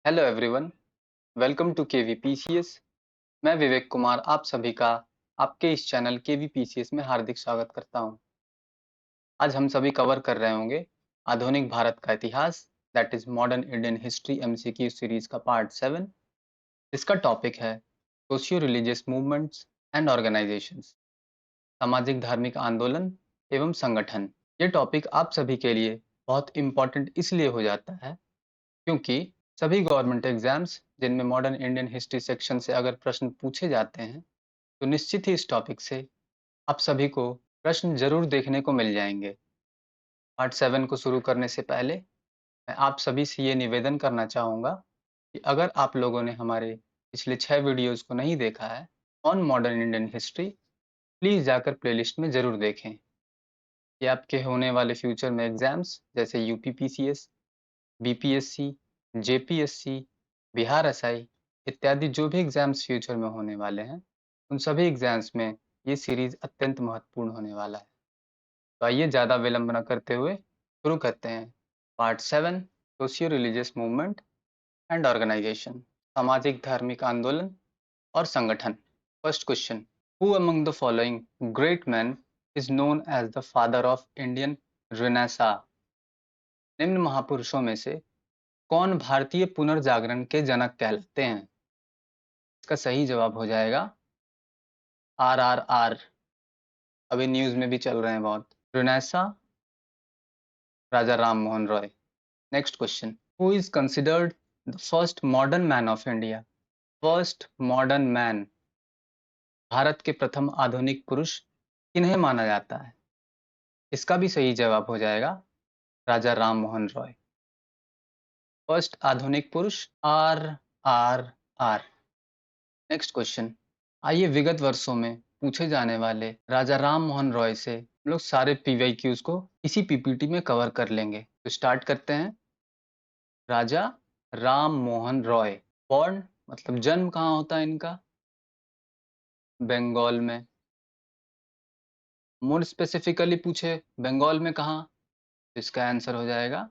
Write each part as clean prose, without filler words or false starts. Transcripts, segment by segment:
Hello everyone, welcome to KVPCS. मैं विवेक कुमार आप सभी का आपके इस चैनल केवीपीसीएस में हार्दिक स्वागत करता हूं। आज हम सभी कवर कर रहे होंगे आधुनिक भारत का इतिहास, that is modern Indian history MCQ series का पार्ट 7। इसका टॉपिक है socio religious movements and organisations, सामाजिक धार्मिक आंदोलन एवं संगठन। ये टॉपिक आप सभी के लिए बहुत इम्पोर्टेंट इसलिए हो जाता है क्योंकि सभी गवर्नमेंट एग्जाम्स जिनमें मॉडर्न इंडियन हिस्ट्री सेक्शन से अगर प्रश्न पूछे जाते हैं तो निश्चित ही इस टॉपिक से आप सभी को प्रश्न जरूर देखने को मिल जाएंगे। पार्ट 7 को शुरू करने से पहले मैं आप सभी से ये निवेदन करना चाहूँगा कि अगर आप लोगों ने हमारे पिछले 6 वीडियोज़ को नहीं देखा है on modern Indian history, please जाकर प्लेलिस्ट में ज़रूर देखें। ये आपके होने वाले फ्यूचर में एग्ज़ाम्स जैसे UPPCS, BPSC, JPSC, Bihar SI इत्यादि जो भी एग्जाम्स फ्यूचर में होने वाले हैं, उन सभी एग्जाम्स में ये सीरीज अत्यंत महत्वपूर्ण होने वाला है। तो आइए ज़्यादा विलंब न करते हुए शुरू करते हैं। Part 7, socio religious movement and organisation, सामाजिक धार्मिक आंदोलन और संगठन। First question, who among the following great man is known as the father of Indian renaissance? निम्न महापुरुषों में से कौन भारतीय पुनर्जागरण के जनक कहलाते हैं? इसका सही जवाब हो जाएगा RRR। अभी न्यूज में भी चल रहे हैं बहुत। Renaissance Raja Ram Mohan Roy. Next question, who is considered the first modern man of India? First modern man, Bharat के प्रथम आधुनिक पुरुष किन्हें माना जाता है? इसका भी सही जवाब हो जाएगा राजा राम मोहन रॉय। फर्स्ट आधुनिक पुरुष RRR। नेक्स्ट क्वेश्चन, आइए विगत वर्षों में पूछे जाने वाले राजा राम मोहन रॉय से हम लोग सारे पीवाईक्यूज को इसी पीपीटी में कवर कर लेंगे। तो स्टार्ट करते हैं। राजा राम मोहन रॉय, बॉर्न मतलब जन्म कहाँ होता है इनका? बंगाल में। मोर स्पेसिफिकली पूछे बंगाल में कहाँ, तो इसका आंसर हो जाएगा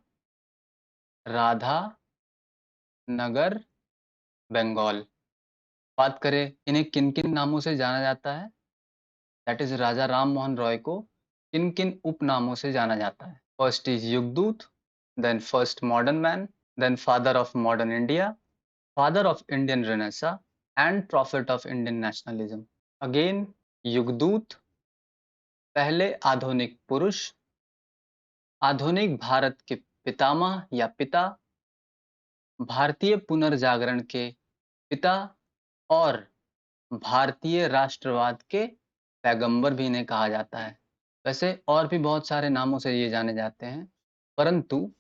राधा नगर, बंगाल। बात करें इन्हें किन किन नामों से जाना जाता है, दैट इज राजा राम मोहन रॉय को किन किन उपनामों से जाना जाता है? फर्स्ट इज युगदूत, then first modern man, then father of modern India, father of Indian renaissance and prophet of Indian nationalism. Again, युगदूत, पहले आधुनिक पुरुष, आधुनिक भारत के पितामह या पिता, भारतीय पुनर्जागरण के पिता और भारतीय राष्ट्रवाद के पैगंबर भी इन्हें कहा जाता है। वैसे और भी बहुत सारे नामों से ये जाने जाते हैं, परंतु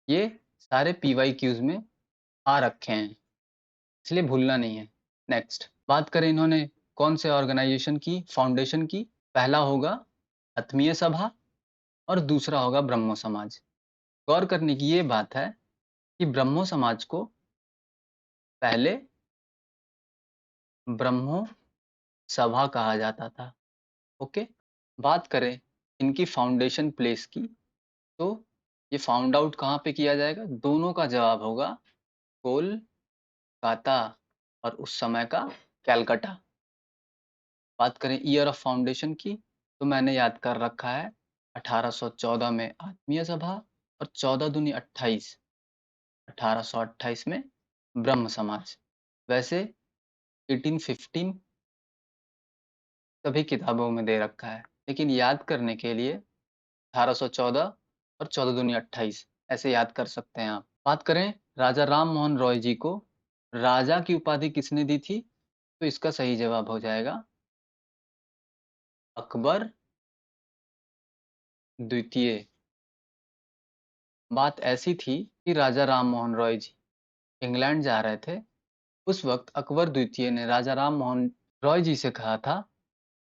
ये सारे पीवाईक्यूज में आ रखे हैं, इसलिए भूलना नहीं है। नेक्स्ट, बात करें इन्होंने कौन से ऑर्गेनाइजेशन की फाउंडेशन की, पहला होगा आत्मीय सभा और दूसरा होगा ब्रह्मो समाज। गौर करने की ये बात है कि ब्रह्मो समाज को पहले ब्रह्मो सभा कहा जाता था। ओके, बात करें इनकी फाउंडेशन प्लेस की, तो ये फाउंड आउट कहाँ पे किया जाएगा? दोनों का जवाब होगा कोलकाता और उस समय का कैलकाटा। बात करें ईयर ऑफ फाउंडेशन की, तो मैंने याद कर रखा है 1814 में आत्मीय सभा और 14 दूनी 28, 1828 में ब्रह्म समाज। वैसे 1815 सभी किताबों में दे रखा है, लेकिन याद करने के लिए 1814 और 14 दूनी 28 ऐसे याद कर सकते हैं आप। बात करें राजा राम मोहन रॉय जी को राजा की उपाधि किसने दी थी, तो इसका सही जवाब हो जाएगा अकबर द्वितीय। बात ऐसी थी कि राजा राम मोहन रॉय जी इंग्लैंड जा रहे थे। उस वक्त अकबर द्वितीय ने राजा राम मोहन रॉय जी से कहा था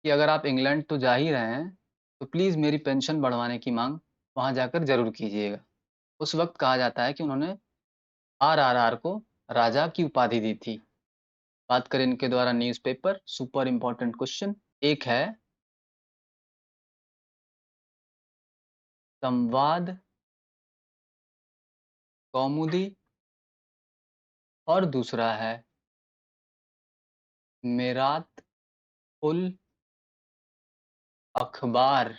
कि अगर आप इंग्लैंड तो जा ही रहे हैं तो प्लीज़ मेरी पेंशन बढ़वाने की मांग वहां जाकर जरूर कीजिएगा। उस वक्त कहा जाता है कि उन्होंने RRR को राजा की उपाधि दी थी। बात करें इनके द्वारा न्यूज़पेपर, सुपर इंपॉर्टेंट क्वेश्चन। एक है संवाद कौमुदी और दूसरा है मेरात उल अखबार।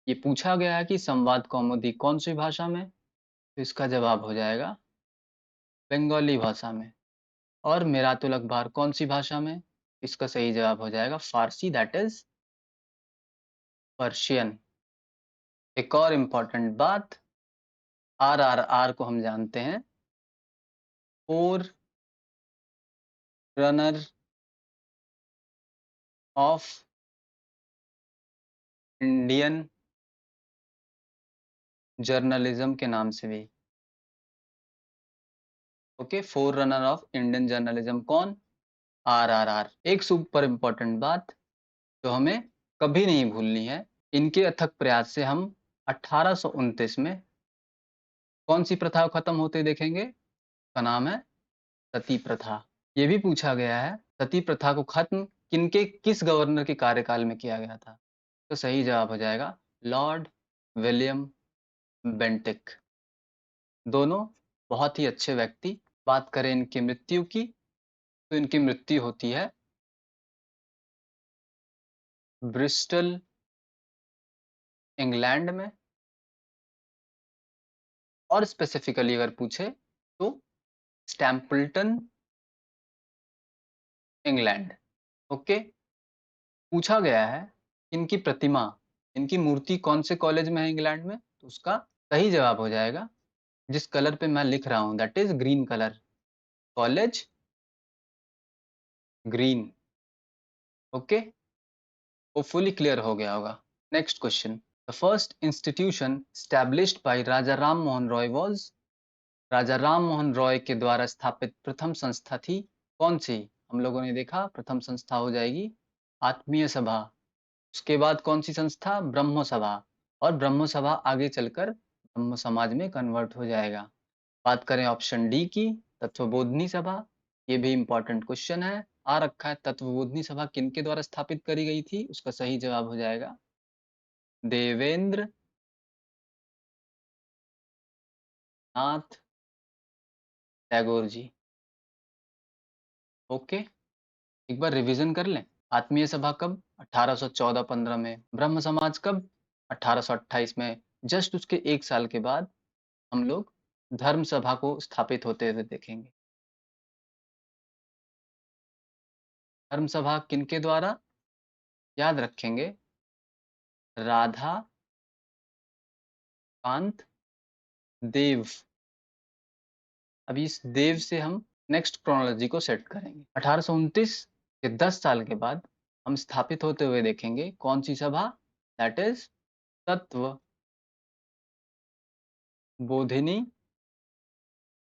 ये पूछा गया है कि संवाद कौमुदी कौन सी भाषा में, तो इसका जवाब हो जाएगा बंगाली भाषा में। और मेरातुल अखबार कौन सी भाषा में, इसका सही जवाब हो जाएगा फारसी, दैट इज पर्शियन। एक और इम्पोर्टेंट बात, आरआरआर को हम जानते हैं, four runner of Indian journalism के नाम से भी। Okay, four runner of Indian journalism कौन, आरआरआर। एक सुपर इम्पोर्टेंट बात जो हमें कभी नहीं भूलनी है, इनके अथक प्रयास से हम 1829 में कौन सी प्रथा खत्म होते देखेंगे, का नाम है सती प्रथा। ये भी पूछा गया है सती प्रथा को खत्म किनके किस गवर्नर के कार्यकाल में किया गया था, तो सही जवाब हो जाएगा लॉर्ड विलियम बेंटिक। दोनों बहुत ही अच्छे व्यक्ति। बात करें इनकी मृत्यु की, तो इनकी मृत्यु होती है ब्रिस्टल इंग्लैंड में, और स्पेसिफिकली अगर पूछे तो स्टैम्पल्टन इंग्लैंड। ओके, पूछा गया है इनकी प्रतिमा, इनकी मूर्ति कौन से कॉलेज में है इंग्लैंड में, तो उसका सही जवाब हो जाएगा जिस कलर पे मैं लिख रहा हूं, that is green colour, college green. Okay, hopefully clear हो गया होगा। Next question, the first institution established by Raja Ram Mohan Roy was, राजा राम मोहन रॉय के द्वारा स्थापित प्रथम संस्था थी कौन सी। हम लोगों ने देखा प्रथम संस्था हो जाएगी आत्मीय सभा, उसके बाद कौन सी संस्था, ब्रह्म सभा, और ब्रह्म सभा आगे चलकर ब्रह्म समाज में कन्वर्ट हो जाएगा। बात करें ऑप्शन डी की, तत्वबोधनी सभा, ये भी इंपॉर्टेंट क्वेश्चन है, आ रखा है तत्वबोधनी सभा किनके द्वारा स्थापित करी गई थी, उसका सही जवाब हो जाएगा देवेंद्र नाथ टैगोर जी। ओके, एक बार रिवीजन कर लें, आत्मीय सभा कब, 1814-15 में, ब्रह्म समाज कब, 1828 में, जस्ट उसके एक साल के बाद हम लोग धर्म सभा को स्थापित होते हुए देखेंगे। धर्म सभा किनके द्वारा, याद रखेंगे राधा कांत देव। अभी इस देव से हम नेक्स्ट क्रोनोलॉजी को सेट करेंगे। 1829 के 10 साल के बाद हम स्थापित होते हुए देखेंगे कौन सी सभा, दैट इज तत्व बोधिनी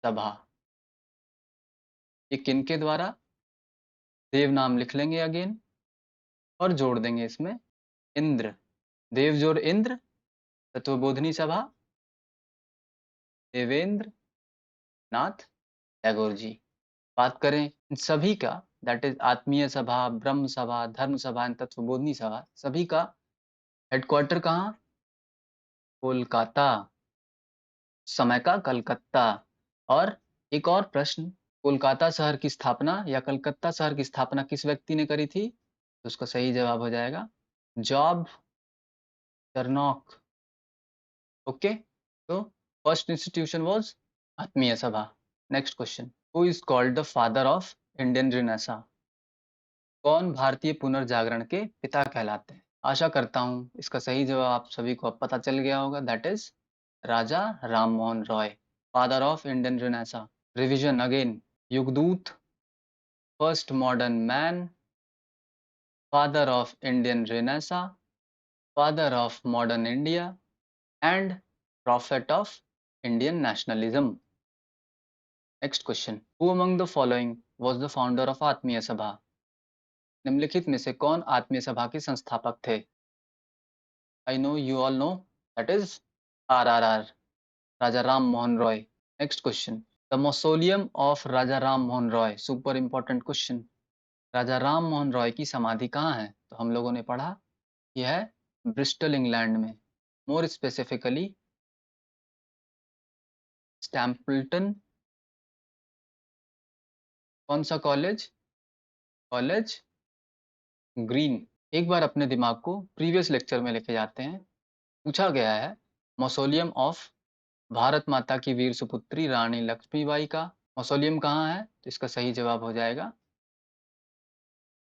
सभा। ये किनके द्वारा, देव नाम लिख लेंगे अगेन और जोड़ देंगे इसमें इंद्र, देव जोड़ इंद्र, तत्वबोधिनी सभा देवेंद्र नाथ टैगोर जी। बात करें इन सभी का, दैट इज आत्मीय सभा, ब्रह्म सभा, धर्म सभा एंड तत्वबोधिनी सभा, सभी का हेडक्वार्टर कहाँ, कोलकाता, समय का कलकत्ता। और एक और प्रश्न, कोलकाता शहर की स्थापना या कलकत्ता शहर की स्थापना किस व्यक्ति ने करी थी, तो उसका सही जवाब हो जाएगा जॉब टर्नॉक। ओके, तो फर्स्ट इंस्टीट्यूशन वाज आत्मीय सभा। Next question, who is called the father of Indian renaissance, कौन भारतीय पुनर्जागरण के पिता कहलाते हैं। आशा करता हूँ इसका सही जवाब आप सभी को अब पता चल गया होगा, that is Raja Ram Mohan Roy, father of Indian renaissance. Revision again, युगदूत, first modern man, father of Indian renaissance, father of modern India and prophet of Indian nationalism. Next question, who among the following was the founder of Atmiya Sabha, निम्नलिखित में से कौन आत्मीय सभा के संस्थापक थे। I know you all know, that is RRR, Raja Ram Mohan Roy. Next question, the mausoleum of Raja Ram Mohan Roy, super important question, Raja Ram Mohan Roy की समाधि कहाँ है, तो हम लोगों ने पढ़ा यह है ब्रिस्टल इंग्लैंड में, मोर स्पेसिफिकली स्टैम्पल्टन कौन सा कॉलेज? College green. एक बार अपने दिमाग को प्रीवियस लेक्चर में लेके जाते हैं। पूछा गया है मौसोलियम ऑफ भारत माता की वीर सुपुत्री रानी लक्ष्मीबाई का मौसोलियम कहाँ है? तो इसका सही जवाब हो जाएगा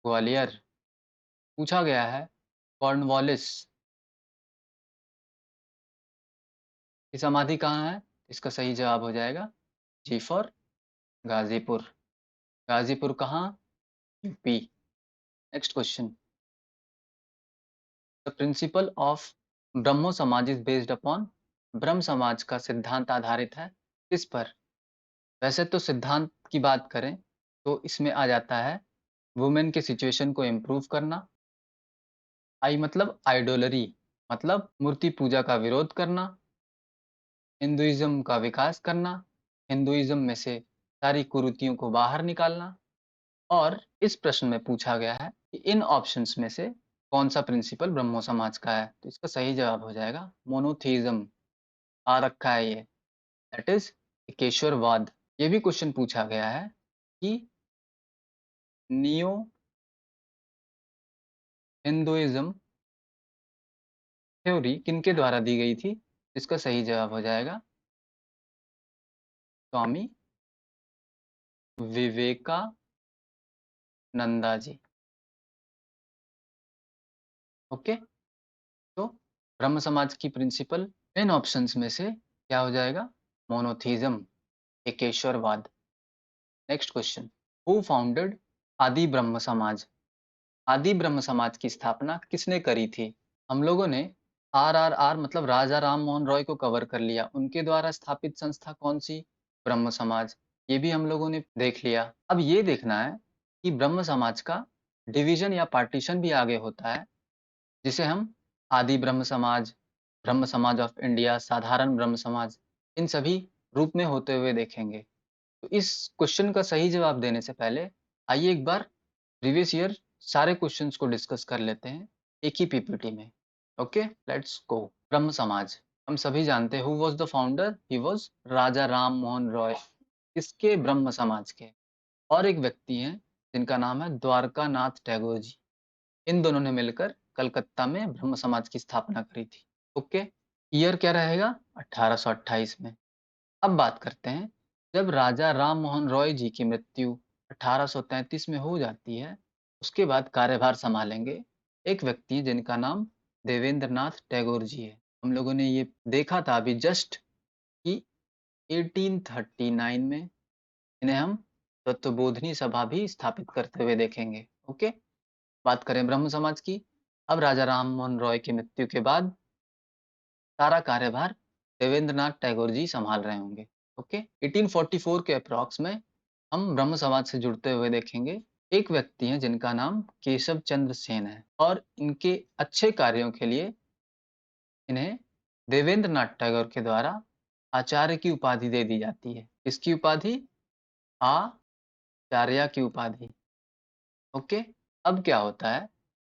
ग्वालियर। पूछा गया है कॉर्नवालिस की समाधि कहाँ है? इसका सही जवाब हो जाएगा जी फॉर गाजीपुर। गाजीपुर कहाँ? UP. Next question. The principle of Brahmo Samaj is based upon. ब्रह्म समाज का सिद्धांत आधारित है किस पर? वैसे तो सिद्धांत की बात करें तो इसमें आ जाता है वुमेन के सिचुएशन को इम्प्रूव करना। आई मतलब आइडोलरी, मतलब मूर्ति पूजा का विरोध करना। हिंदुइज्म का विकास करना, हिंदुइज्म में से सारी कुरीतियों को बाहर निकालना। और इस प्रश्न में पूछा गया है कि इन ऑप्शंस में से कौन सा प्रिंसिपल ब्रह्मो समाज का है? तो इसका सही जवाब हो जाएगा मोनोथीज्म। आ रखा है ये, दैट इज एकेश्वरवाद। ये भी क्वेश्चन पूछा गया है कि नियो हिंदुइज्म थ्योरी किनके द्वारा दी गई थी? इसका सही जवाब हो जाएगा स्वामी विवेकानंदा जी। ओके, तो ब्रह्म समाज की प्रिंसिपल इन ऑप्शंस में से क्या हो जाएगा? मोनोथीज्म, एकेश्वरवाद। Next question. Who founded Adi Brahmo समाज? आदि ब्रह्म समाज की स्थापना किसने करी थी? हम लोगों ने आरआरआर मतलब राजा राम मोहन रॉय को कवर कर लिया। उनके द्वारा स्थापित संस्था कौन सी? ब्रह्म समाज। ये भी हम लोगों ने देख लिया। अब ये देखना है कि ब्रह्म समाज का डिवीजन या पार्टीशन भी आगे होता है, जिसे हम आदि ब्रह्म समाज ऑफ इंडिया, साधारण ब्रह्म समाज, इन सभी रूप में होते हुए देखेंगे। तो इस क्वेश्चन का सही जवाब देने से पहले आइए एक बार प्रीवियस ईयर सारे क्वेश्चंस को डिस्कस कर लेते हैं एक ही पीपीटी में। Okay, let's go. Brahmo Samaj हम सभी जानते हैं who was the founder? He was Raja Ram Mohan Roy. किसके? ब्रह्म समाज के। और एक व्यक्ति हैं जिनका नाम है द्वारका नाथ टैगोर जी। इन दोनों ने मिलकर कलकत्ता में ब्रह्म समाज की स्थापना करी थी। ओके, ईयर क्या रहेगा? 1828 में। अब बात करते हैं, जब राजा राम मोहन रॉय जी की मृत्यु 1833 में हो जाती है, उसके बाद कार्यभार संभालेंगे एक व्यक्ति जिनका नाम देवेंद्र नाथ टैगोर जी है। हम लोगों ने ये देखा था अभी जस्ट कि 1839 में इन्हें हम तत्वबोधिनी सभा भी स्थापित करते हुए देखेंगे। ओके, बात करें ब्रह्म समाज की। अब राजा राम मोहन रॉय की मृत्यु के बाद सारा कार्यभार देवेंद्र नाथ टैगोर जी संभाल रहे होंगे। ओके, 1844 के अप्रॉक्स में हम ब्रह्म समाज से जुड़ते हुए देखेंगे एक व्यक्ति हैं जिनका नाम केशव चंद्र सेन है, और इनके अच्छे कार्यों के लिए इन्हें देवेंद्र नाथ टैगोर के द्वारा आचार्य की उपाधि दे दी जाती है। इसकी उपाधि? आचार्य की उपाधि। ओके, अब क्या होता है,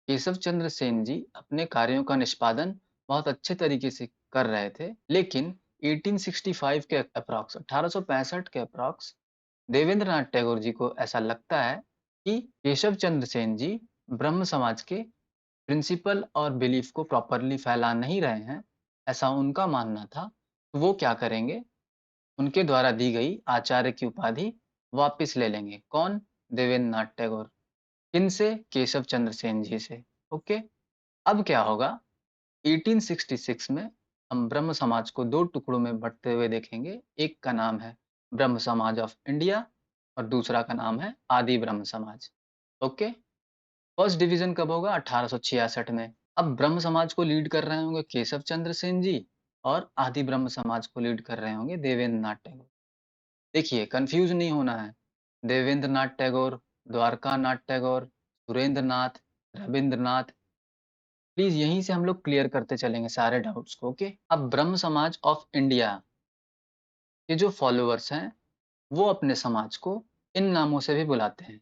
केशव चंद्र सेन जी अपने कार्यों का निष्पादन बहुत अच्छे तरीके से कर रहे थे, लेकिन 1865 के अप्रॉक्स 1865 के अप्रॉक्स देवेंद्र नाथ टैगोर जी को ऐसा लगता है कि केशव चंद्र सेन जी ब्रह्म समाज के प्रिंसिपल और बिलीफ को प्रॉपरली फैला नहीं रहे हैं, ऐसा उनका मानना था। तो वो क्या करेंगे, उनके द्वारा दी गई आचार्य की उपाधि वापस ले लेंगे। कौन? देवेंद्र नाथ टैगोर। किनसे? केशव चंद्र सेन जी से। ओके, अब क्या होगा, 1866 में हम ब्रह्म समाज को दो टुकड़ों में बंटते हुए देखेंगे। एक का नाम है ब्रह्म समाज ऑफ इंडिया और दूसरा का नाम है आदि ब्रह्म समाज। ओके, फर्स्ट डिवीजन कब होगा? 1866 में। अब ब्रह्म समाज को लीड कर रहे होंगे केशव चंद्र सेन जी, और आदि ब्रह्म समाज को लीड कर रहे होंगे देवेंद्र नाथ टैगोर। देखिए, कंफ्यूज नहीं होना है। देवेंद्र नाथ टैगोर, द्वारका नाथ टैगोर, सुरेंद्र नाथ, रविंद्र नाथ, प्लीज यहीं से हम लोग क्लियर करते चलेंगे सारे डाउट्स को। ओके, अब ब्रह्म समाज ऑफ इंडिया के जो फॉलोअर्स हैं वो अपने समाज को इन नामों से भी बुलाते हैं।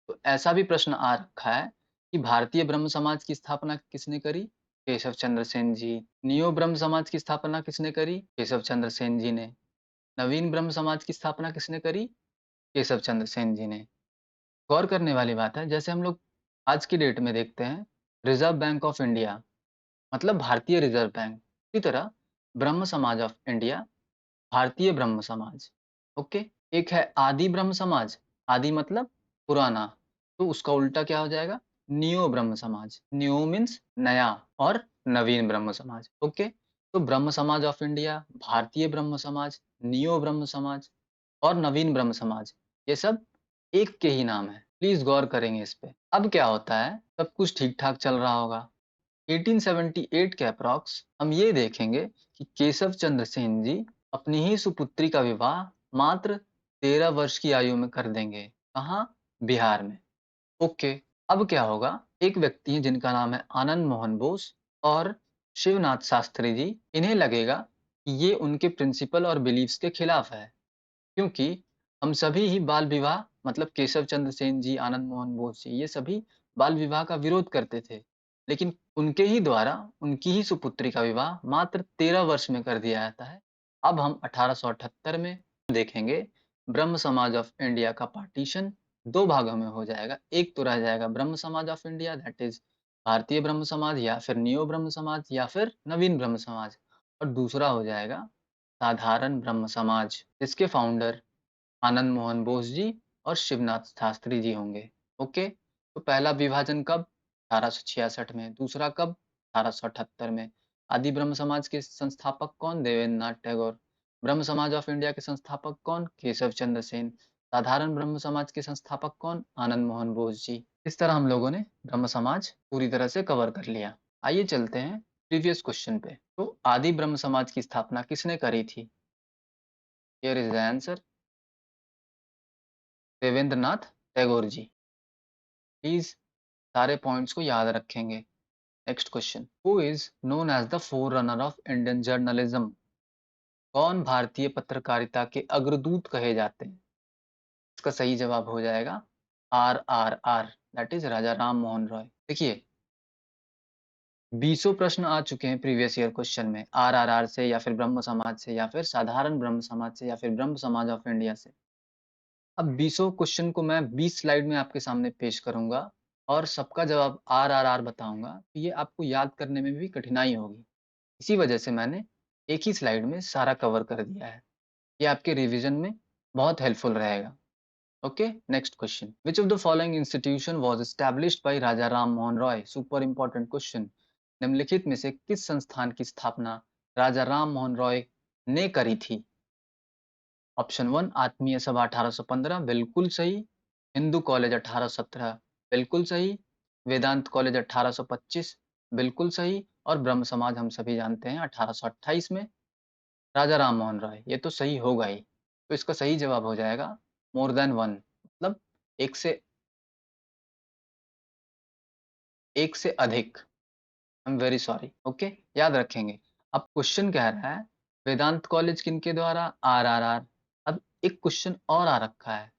तो ऐसा भी प्रश्न आ रखा है कि भारतीय ब्रह्म समाज की स्थापना किसने करी? केशव चंद्र सेन जी। नियो ब्रह्म समाज की स्थापना किसने करी? केशव चंद्र सेन जी ने। नवीन ब्रह्म समाज की स्थापना किसने करी? केशव चंद्र सेन जी ने। गौर करने वाली बात है, जैसे हम लोग आज की डेट में देखते हैं, रिज़र्व बैंक ऑफ इंडिया मतलब भारतीय रिज़र्व बैंक। इसी तरह ब्रह्म समाज ऑफ इंडिया, भारतीय ब्रह्म समाज। ओके? एक है आदि ब्रह्म समाज, आदि मतलब पुराना, तो उसका उल्टा क्या हो जाएगा? नियो ब्रह्म समाज। नियो मीन्स नया और नवीन ब्रह्म समाज। ओके? तो ब्रह्म समाज ऑफ इंडिया, भारतीय ब्रह्म समाज, नियो ब्रह्म समाज और नवीन ब्रह्म समाज, ये सब एक के ही नाम है। प्लीज़ गौर करेंगे इस पे। अब क्या होता है, सब कुछ ठीक-ठाक चल रहा होगा। 1878 के अप्रॉक्स हम ये देखेंगे कि केशव चंद्र सेन जी अपनी ही सुपुत्री का विवाह मात्र 13 वर्ष की आयु में कर देंगे। कहाँ? बिहार में। ओके, अब क्या होगा? एक व्यक्ति हैं जिनका नाम है आनंद मोहन बोस और शिवनाथ शास्त्री जी। इन्हें लगेगा कि ये उनके प्रिंसिपल और बिलीव्स के खिलाफ है, क्योंकि हम सभी ही बाल विवाह मतलब केशव चंद्र सेन जी, आनंद मोहन बोस जी, ये सभी बाल विवाह का विरोध करते थे। लेकिन उनके ही द्वारा उनकी ही सुपुत्री का विवाह मात्र 13 वर्ष में कर दिया जाता है। अब हम 1878 में देखेंगे ब्रह्म समाज ऑफ इंडिया का पार्टीशन 2 भागों में हो जाएगा। एक तो रह जाएगा ब्रह्म समाज ऑफ इंडिया दैट इज़ भारतीय ब्रह्म समाज या फिर नियो ब्रह्म समाज या फिर नवीन ब्रह्म समाज, और दूसरा हो जाएगा साधारण ब्रह्म समाज, जिसके फाउंडर आनंद मोहन बोस जी और शिवनाथ शास्त्री जी होंगे। ओके, तो पहला विभाजन कब? 1866 में। दूसरा कब? 1878 में। आदि ब्रह्म समाज के संस्थापक कौन? देवेंद्र नाथ टैगोर। ब्रह्म समाज ऑफ इंडिया के संस्थापक कौन? केशव चंद्र सेन। साधारण ब्रह्म समाज के संस्थापक कौन? आनंद मोहन बोस जी। इस तरह हम लोगों ने ब्रह्म समाज पूरी तरह से कवर कर लिया। आइए चलते हैं प्रीवियस क्वेश्चन पे। तो आदि ब्रह्म समाज की स्थापना किसने करी थी? Here is the answer, Devendra Nath Tagore ji. Please सारे पॉइंट्स को याद रखेंगे। Next question, who is known as the forerunner of Indian journalism? कौन भारतीय पत्रकारिता के अग्रदूत कहे जाते हैं? इसका सही जवाब हो जाएगा RRR, that is Raja Ram Mohan Roy. देखिए, 20 प्रश्न आ चुके हैं प्रीवियस ईयर क्वेश्चन में, RRR से या फिर ब्रह्म समाज से या फिर साधारण ब्रह्म समाज से या फिर ब्रह्म समाज ऑफ इंडिया से। अब 20 क्वेश्चन को मैं 20 स्लाइड में आपके सामने पेश करूंगा और सबका जवाब RRR बताऊंगा, तो ये आपको याद करने में भी कठिनाई होगी। इसी वजह से मैंने एक ही स्लाइड में सारा कवर कर दिया है। ये आपके रिवीजन में बहुत हेल्पफुल रहेगा। Okay, next question, which of the following institution was established bye Raja Ram Mohan Roy? Super important question. निम्नलिखित में से किस संस्थान की स्थापना राजा राम मोहन रॉय ने करी थी? ऑप्शन 1 आत्मीय सभा 1815 बिल्कुल सही, हिंदू कॉलेज 1817 बिल्कुल सही, वेदांत कॉलेज 1825 बिल्कुल सही, और ब्रह्म समाज हम सभी जानते हैं 1828 में राजा राम मोहन राय। ये तो सही होगा ही। तो इसका सही जवाब हो जाएगा मोर देन वन, मतलब एक से अधिक। I am very sorry. Okay, याद रखेंगे। अब क्वेश्चन कह रहा है वेदांत कॉलेज किनके द्वारा? RRR। अब एक क्वेश्चन और आ रखा है,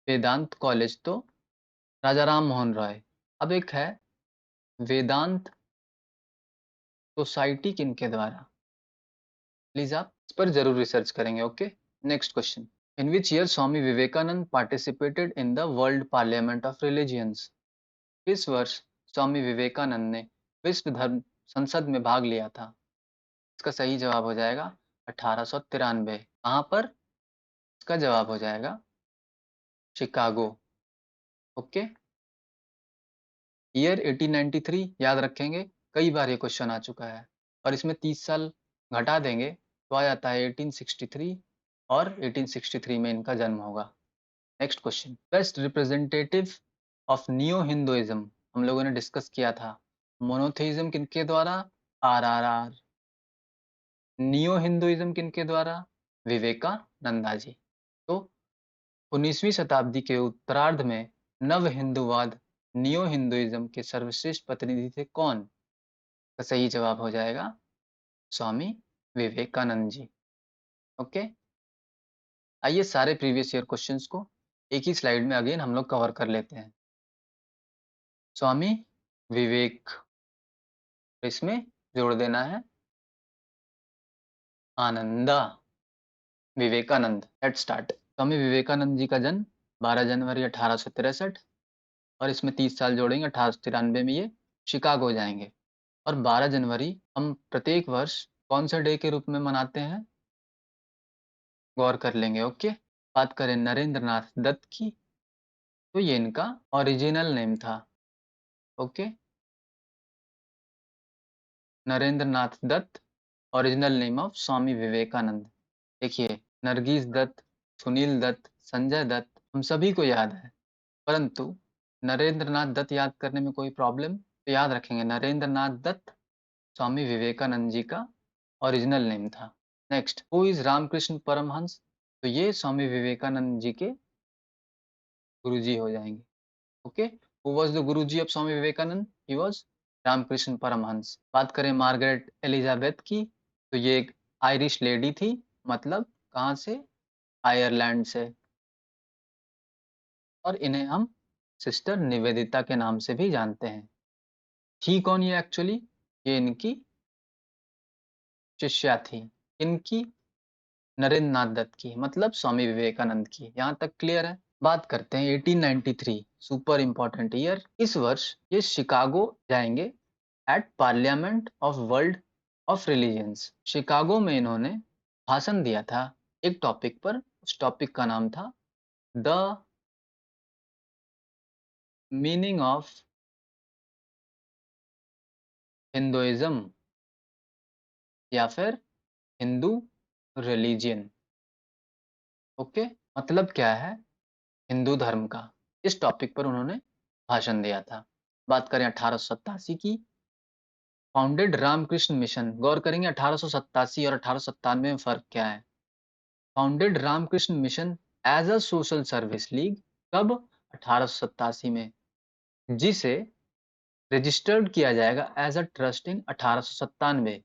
वेदांत कॉलेज तो राजा राम मोहन रॉय, अब एक है वेदांत सोसाइटी किनके द्वारा? प्लीज आप इस पर जरूर रिसर्च करेंगे। Okay, next question, in which year Swami Vivekananda participated in the world parliament of religions? किस वर्ष स्वामी विवेकानंद ने विश्व धर्म संसद में भाग लिया था? इसका सही जवाब हो जाएगा 1893। कहाँ पर? इसका जवाब हो जाएगा शिकागो। ओके, ईयर 1893 याद रखेंगे, कई बार ये क्वेश्चन आ चुका है, और इसमें 30 साल घटा देंगे तो आ जाता है 1863, और 1863 में इनका जन्म होगा। Next question, best representative of neo Hinduism हम लोगों ने डिस्कस किया था, मोनोथेइज्म किनके द्वारा? RRR। नियो हिंदुइज्म किनके द्वारा? विवेकानंदा जी। तो 19वीं शताब्दी के उत्तरार्ध में नव हिंदूवाद नियो हिंदुइज्म के सर्वश्रेष्ठ प्रतिनिधि थे कौन? का सही जवाब हो जाएगा स्वामी विवेकानंद जी। ओके, आइए सारे प्रीवियस ईयर क्वेश्चंस को एक ही स्लाइड में अगेन हम लोग कवर कर लेते हैं। स्वामी विवेक, इसमें जोड़ देना है आनंदा, विवेकानंद। Let's start. स्वामी विवेकानंद जी का जन्म 12 जनवरी 1863 और इसमें 30 साल जोड़ेंगे 1893 में ये शिकागो जाएंगे। और 12 जनवरी हम प्रत्येक वर्ष कौन से डे के रूप में मनाते हैं, गौर कर लेंगे। ओके, बात करें नरेंद्र नाथ दत्त की, तो ये इनका ओरिजिनल नेम था। Okay, Narendra Nath Dutt, original name of Swami Vivekananda. देखिए, नरगिस दत्त, सुनील दत्त, संजय दत्त हम सभी को याद है, परंतु नरेंद्र नाथ दत्त याद करने में कोई प्रॉब्लम, तो याद रखेंगे नरेंद्र नाथ दत्त स्वामी विवेकानंद जी का ओरिजिनल नेम था। Next, who is Ramakrishna Paramhansa, तो ये स्वामी विवेकानंद जी के गुरुजी हो जाएंगे। Okay, who was the guruji of Swami Vivekananda, he was Ramakrishna Paramhansa. बात करें मार्गरेट एलिजाबेथ की, तो ये एक आयरिश लेडी थी, मतलब कहाँ से, आयरलैंड से, और इन्हें हम सिस्टर निवेदिता के नाम से भी जानते हैं। थी कौन ये एक्चुअली, ये इनकी शिष्या थी, इनकी नरेंद्र नाथ दत्त की, मतलब स्वामी विवेकानंद की। यहाँ तक क्लियर है। बात करते हैं 1893, सुपर इंपॉर्टेंट ईयर। इस वर्ष ये शिकागो जाएंगे at parliament of world of religions. Chicago में इन्होंने भाषण दिया था एक टॉपिक पर, उस टॉपिक का नाम था द मीनिंग ऑफ हिंदुइज्म, या फिर हिंदू रिलीजियन। ओके, मतलब क्या है हिंदू धर्म का, इस टॉपिक पर उन्होंने भाषण दिया था। बात करें 1887 की, फाउंडेड रामकृष्ण मिशन। गौर करेंगे 1887 और 1897 में फर्क क्या है। Founded Ramakrishna mission as a social service league, कब, 1887 में, जिसे रजिस्टर्ड किया जाएगा एज अ ट्रस्ट इन 1897।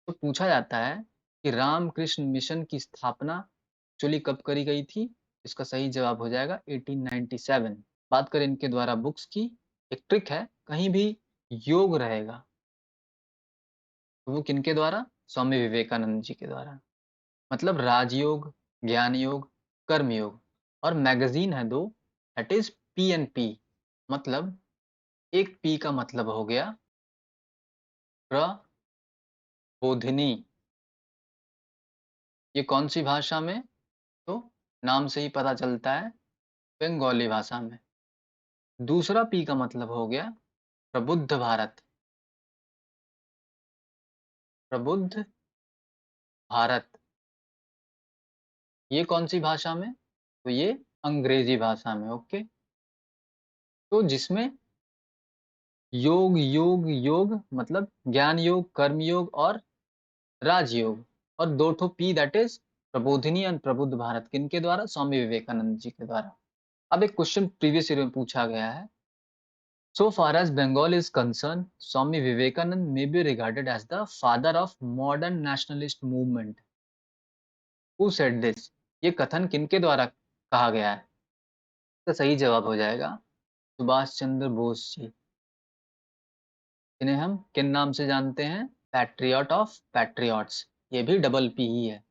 तो पूछा जाता है कि रामकृष्ण मिशन की स्थापना एक्चुअली कब करी गई थी, इसका सही जवाब हो जाएगा 1897। बात करें इनके द्वारा बुक्स की, एक ट्रिक है, कहीं भी योग रहेगा तो वो किनके द्वारा, स्वामी विवेकानंद जी के द्वारा, मतलब राजयोग, ज्ञान योग, कर्म योग। और मैगजीन है दो, that is P N P, मतलब एक पी का मतलब हो गया प्रबोधिनी। ये कौन सी भाषा में, तो नाम से ही पता चलता है, बंगाली भाषा में। दूसरा पी का मतलब हो गया प्रबुद्ध भारत, प्रबुद्ध भारत। ये कौन सी भाषा में, तो ये अंग्रेजी भाषा में। ओके, तो जिसमें योग योग योग मतलब ज्ञान योग, कर्म योग और राजयोग, और दो ठो P, that is Prabodhini and प्रबुद्ध भारत, किनके द्वारा, स्वामी विवेकानंद जी के द्वारा। अब एक क्वेश्चन प्रीवियस ईयर में पूछा गया है, so far as Bengal is concerned, Swami Vivekanand may be regarded as the father of modern nationalist movement. Who said this? ये कथन किनके द्वारा कहा गया है, इसका सही जवाब हो जाएगा सुभाष चंद्र बोस जी, इन्हें हम किन नाम से जानते हैं, पैट्रियट ऑफ पैट्रियट्स, ये भी डबल पी ही है।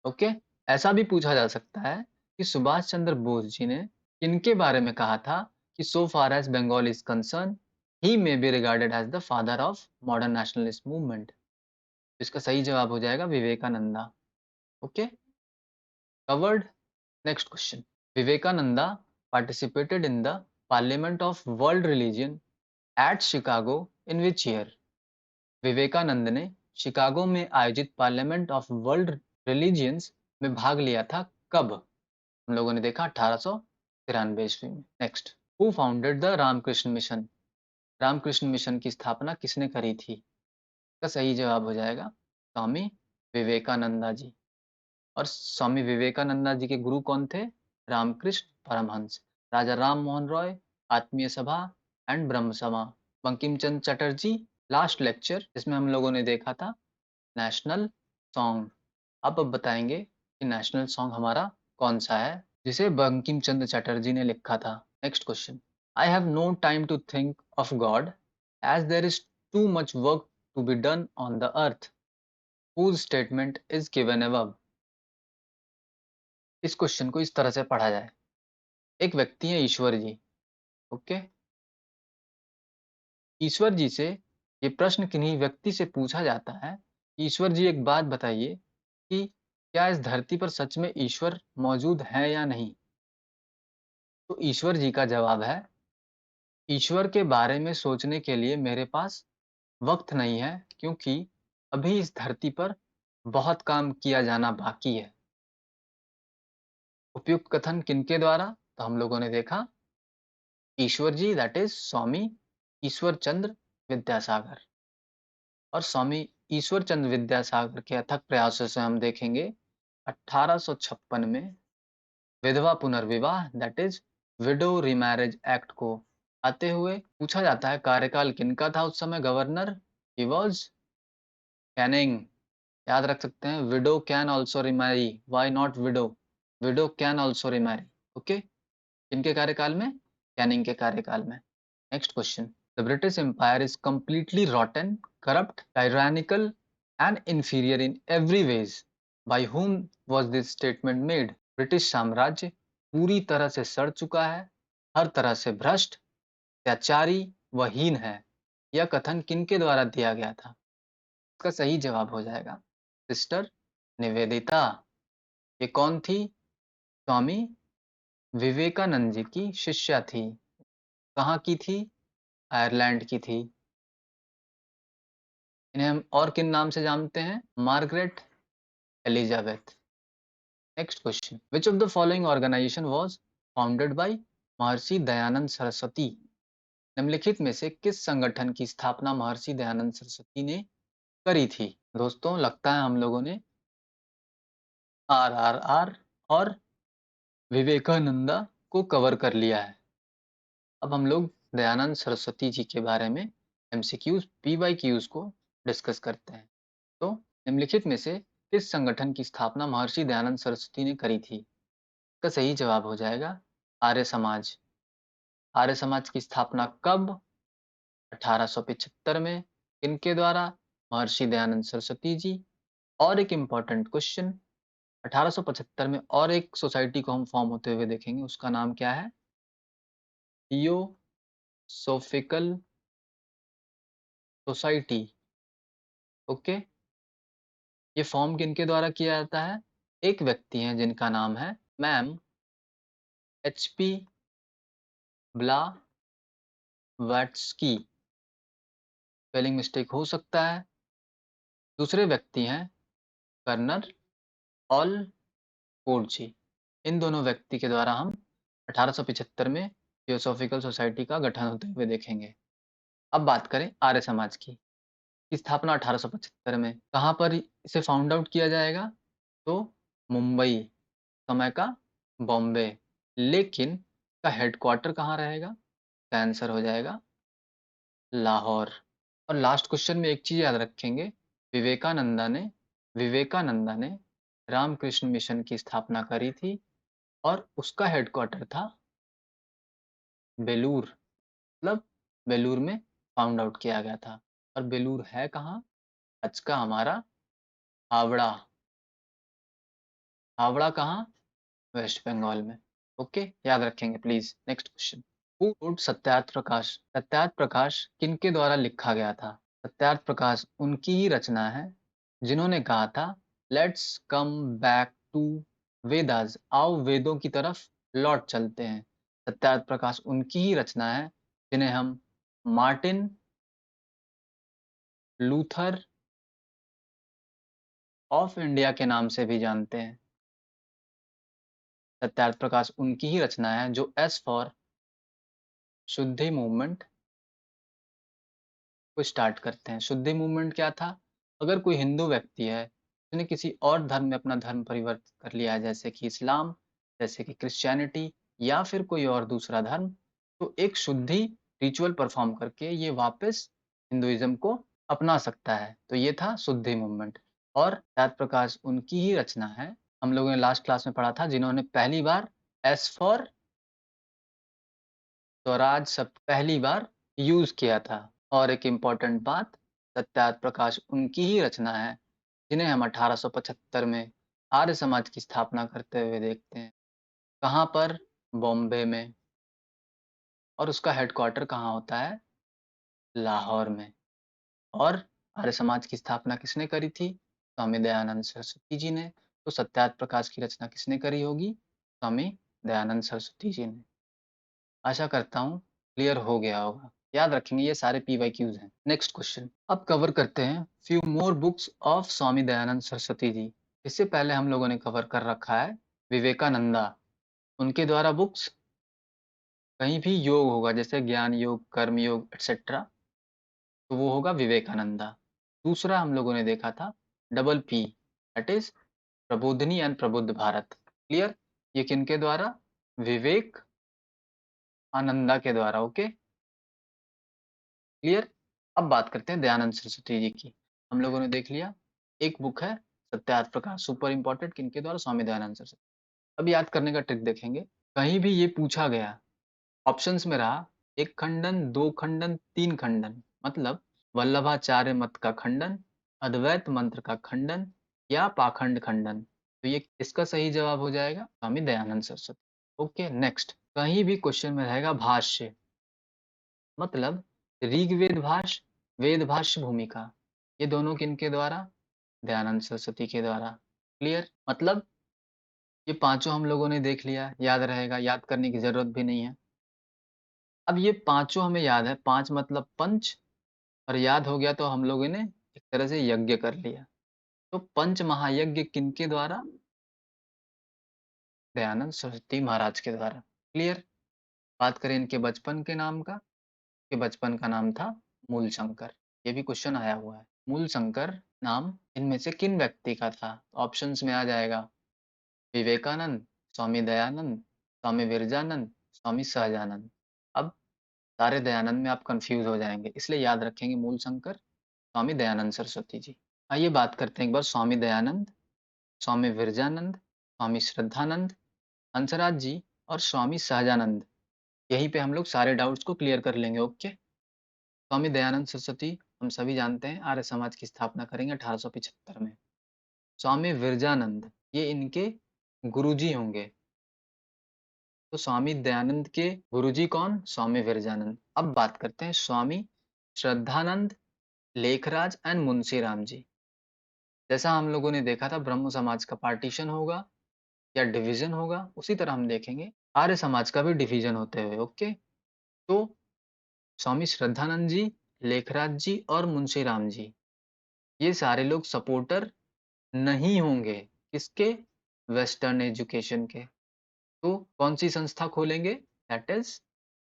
ओके, ऐसा भी पूछा जा सकता है कि सुभाष चंद्र बोस जी ने किनके बारे में कहा था कि so far as Bengal is concern he may be regarded as the father of modern nationalist movement. इसका सही जवाब हो जाएगा Vivekananda. Okay, covered. Next question, Vivekananda participated in the parliament of world religion at Chicago in which year? Vivekananda ने Chicago में आयोजित parliament of world religions में भाग लिया था, कब, हम लोगों ने देखा 1893 ईस्वी में। Next, who founded the Ramakrishna mission, Ramakrishna mission की स्थापना किसने करी थी, इसका सही जवाब हो जाएगा स्वामी विवेकानंदा जी। और स्वामी विवेकानंदा जी के गुरु कौन थे, रामकृष्ण परमहंस, राजा राम मोहन रॉय, आत्मीय सभा एंड ब्रह्म सभा। बंकिम चंद्र चटर्जी, लास्ट लेक्चर जिसमें हम लोगों ने देखा था नेशनल सॉन्ग। अब बताएंगे कि नेशनल सॉन्ग हमारा कौन सा है जिसे बंकिम चंद्र चटर्जी ने लिखा था। Next question, I have no time to think of God as there is too much work to be done on the earth, whose statement is given above। इस क्वेश्चन को इस तरह से पढ़ा जाए, एक व्यक्ति है ईश्वर जी, ओके? ईश्वर जी से ये प्रश्न किन्हीं व्यक्ति से पूछा जाता है, ईश्वर जी एक बात बताइए कि क्या इस धरती पर सच में ईश्वर मौजूद है या नहीं? तो ईश्वर जी का जवाब है, ईश्वर के बारे में सोचने के लिए मेरे पास वक़्त नहीं है क्योंकि अभी इस धरती पर बहुत काम किया जाना बाकी है। उपयुक्त कथन किनके द्वारा? तो हम लोगों ने देखा ईश्वर जी दैट इज़ स्वामी ईश्वर चंद्र विद्यासागर। और स्वामी ईश्वर चंद्र विद्यासागर के अथक प्रयासों से हम देखेंगे 1856 में विधवा पुनर्विवाह that is widow remarriage act को आते हुए पूछा जाता है कार्यकाल किनका था उस समय गवर्नर? He was Canning. याद रख सकते हैं widow can also remarry, why not widow? Widow can also remarry, okay? किनके कार्यकाल में? कैनिंग के कार्यकाल में। Next question, the British empire is completely rotten, corrupt, tyrannical and inferior in every ways. By whom was this statement made? British साम्राज्य पूरी तरह से सड़ चुका है, हर तरह से भ्रष्ट, त्याचारी व हीन है। यह कथन किनके द्वारा दिया गया था? इसका सही जवाब हो जाएगा सिस्टर निवेदिता। ये कौन थी? स्वामी विवेकानंद जी की शिष्या थी। कहाँ की थी? आयरलैंड की थी। इन्हें हम और किन नाम से जानते हैं? Margaret Elizabeth. Next question, which of the following organisation was founded by Maharshi Dayanand Saraswati? निम्नलिखित में से किस संगठन की स्थापना महर्षि दयानंद सरस्वती ने करी थी? दोस्तों लगता है हम लोगों ने आरआरआर और विवेकानंदा को कवर कर लिया है। अब हम लोग दयानंद सरस्वती जी के बारे में एमसीक्यूज पीवाईक्यूज को डिस्कस करते हैं। तो निम्नलिखित में से किस संगठन की स्थापना महर्षि दयानंद सरस्वती ने करी थी? इसका सही जवाब हो जाएगा आर्य समाज। आर्य समाज की स्थापना कब? 1875 में। किनके द्वारा? महर्षि दयानंद सरस्वती जी। और एक इम्पॉर्टेंट क्वेश्चन, 1875 में और एक सोसाइटी को हम फॉर्म होते हुए देखेंगे, उसका नाम क्या है? Theosophical society, okay? ये फॉर्म किनके द्वारा किया जाता है? एक व्यक्ति हैं जिनका नाम है ma'am HP Blavatsky. Spelling mistake हो सकता है। दूसरे व्यक्ति हैं कर्नल ऑलपोर्ट जी। इन दोनों व्यक्ति के द्वारा हम 1875 में थियोसॉफिकल सोसाइटी का गठन होते हुए देखेंगे। अब बात करें आर्य समाज की स्थापना 1875 में कहाँ पर इसे फाउंड आउट किया जाएगा? तो मुंबई, समय का बॉम्बे, लेकिन का हेडक्वार्टर कहाँ रहेगा? का आंसर हो जाएगा लाहौर। और लास्ट क्वेश्चन में एक चीज याद रखेंगे, विवेकानंदा ने रामकृष्ण मिशन की स्थापना करी थी और उसका हेडक्वार्टर था बेलूर, मतलब बेलूर में फाउंड आउट किया गया था। और बेलूर है कहाँ? आज का हमारा हावड़ा। हावड़ा कहाँ? वेस्ट बंगाल में। ओके, याद रखेंगे please. Next question, who wrote Satyarth Prakash? Satyarth Prakash किनके द्वारा लिखा गया था? सत्यार्थ प्रकाश उनकी ही रचना है जिन्होंने कहा था let's come back to Vedas, आओ वेदों की तरफ लौट चलते हैं। सत्यार्थ प्रकाश उनकी ही रचना है जिन्हें हम मार्टिन लूथर ऑफ इंडिया के नाम से भी जानते हैं। सत्यार्थ प्रकाश उनकी ही रचना है जो एस फॉर शुद्धि मूवमेंट को स्टार्ट करते हैं। शुद्धि मूवमेंट क्या था? अगर कोई हिंदू व्यक्ति है उसने किसी और धर्म में अपना धर्म परिवर्तित कर लिया है, जैसे कि इस्लाम, जैसे कि क्रिश्चियनिटी या फिर कोई और दूसरा धर्म, तो एक शुद्धि रिचुअल परफॉर्म करके ये वापस हिंदुइज्म को अपना सकता है। तो ये था शुद्धि मूवमेंट। और त्याग प्रकाश उनकी ही रचना है, हम लोगों ने लास्ट क्लास में पढ़ा था, जिन्होंने पहली बार एस फॉर स्वराज शब्द पहली बार यूज किया था। और एक इम्पॉर्टेंट बात, सत्यार्थ प्रकाश उनकी ही रचना है जिन्हें हम 1875 में आर्य समाज की स्थापना करते हुए देखते हैं। कहाँ पर? बॉम्बे में, और उसका हेडक्वार्टर कहाँ होता है? लाहौर में। और आर्य समाज की स्थापना किसने करी थी? स्वामी दयानंद सरस्वती जी ने। तो सत्यार्थ प्रकाश की रचना किसने करी होगी? स्वामी दयानंद सरस्वती जी ने। आशा करता हूँ क्लियर हो गया होगा। याद रखेंगे, ये सारे PYQs हैं। नेक्स्ट क्वेश्चन अब कवर करते हैं फ्यू मोर बुक्स ऑफ स्वामी दयानंद सरस्वती जी। इससे पहले हम लोगों ने कवर कर रखा है विवेकानंदा, उनके द्वारा बुक्स। कहीं भी योग होगा जैसे ज्ञान योग, कर्म योग एक्सेट्रा, तो वो होगा विवेकानंदा। दूसरा हम लोगों ने देखा था double P, that is Prabodhini and प्रबुद्ध भारत। क्लियर? ये किनके द्वारा? विवेक आनंदा के द्वारा। Okay, clear? अब बात करते हैं दयानंद सरस्वती जी की। हम लोगों ने देख लिया एक बुक है सत्यार्थ प्रकाश, सुपर इंपॉर्टेंट, किनके द्वारा? स्वामी दयानंद सरस्वती। अब याद करने का ट्रिक देखेंगे। कहीं भी ये पूछा गया, ऑप्शंस में रहा एक खंडन, दो खंडन, तीन खंडन, मतलब वल्लभाचार्य मत का खंडन, अद्वैत मंत्र का खंडन या पाखंड खंडन, तो ये इसका सही जवाब हो जाएगा स्वामी दयानंद सरस्वती। Okay, next. कहीं भी क्वेश्चन में रहेगा भाष्य, मतलब ऋग्वेद भाष्य, वेद भाष्य भूमिका, ये दोनों किनके द्वारा? दयानंद सरस्वती के द्वारा। क्लियर? मतलब ये पांचों हम लोगों ने देख लिया, याद रहेगा, याद करने की जरूरत भी नहीं है। अब ये पांचों हमें याद है, पांच मतलब पंच, और याद हो गया तो हम लोगों ने एक तरह से यज्ञ कर लिया। तो पंच महायज्ञ किनके द्वारा? दयानंद सरस्वती महाराज के द्वारा। क्लियर? बात करें इनके बचपन के नाम का, कि बचपन का नाम था मूल शंकर। ये भी क्वेश्चन आया हुआ है, मूल शंकर नाम इनमें से किन व्यक्ति का था? ऑप्शंस में आ जाएगा विवेकानंद, स्वामी दयानंद, स्वामी विरजानंद, स्वामी सहजानंद। अब सारे दयानंद में आप कंफ्यूज हो जाएंगे, इसलिए याद रखेंगे मूल शंकर स्वामी दयानंद सरस्वती जी। आइए बात करते हैं एक बार स्वामी दयानंद, स्वामी विरजानंद, स्वामी श्रद्धानंद, हंसराज जी और स्वामी सहजानंद। यहीं पे हम लोग सारे डाउट्स को क्लियर कर लेंगे। ओके, स्वामी दयानंद सरस्वती हम सभी जानते हैं आर्य समाज की स्थापना करेंगे 1875 में। स्वामी विरजानंद ये इनके गुरुजी होंगे। तो स्वामी दयानंद के गुरुजी कौन? स्वामी विरजानंद। अब बात करते हैं स्वामी श्रद्धानंद, लेखराज एंड मुंशी राम जी। जैसा हम लोगों ने देखा था ब्रह्म समाज का पार्टीशन होगा या डिवीजन होगा, उसी तरह हम देखेंगे आर्य समाज का भी डिवीजन होते हुए। ओके, तो स्वामी श्रद्धानंद जी, लेखराज जी और मुंशी राम जी, ये सारे लोग सपोर्टर नहीं होंगे किसके? वेस्टर्न एजुकेशन के। तो कौन सी संस्था खोलेंगे? That is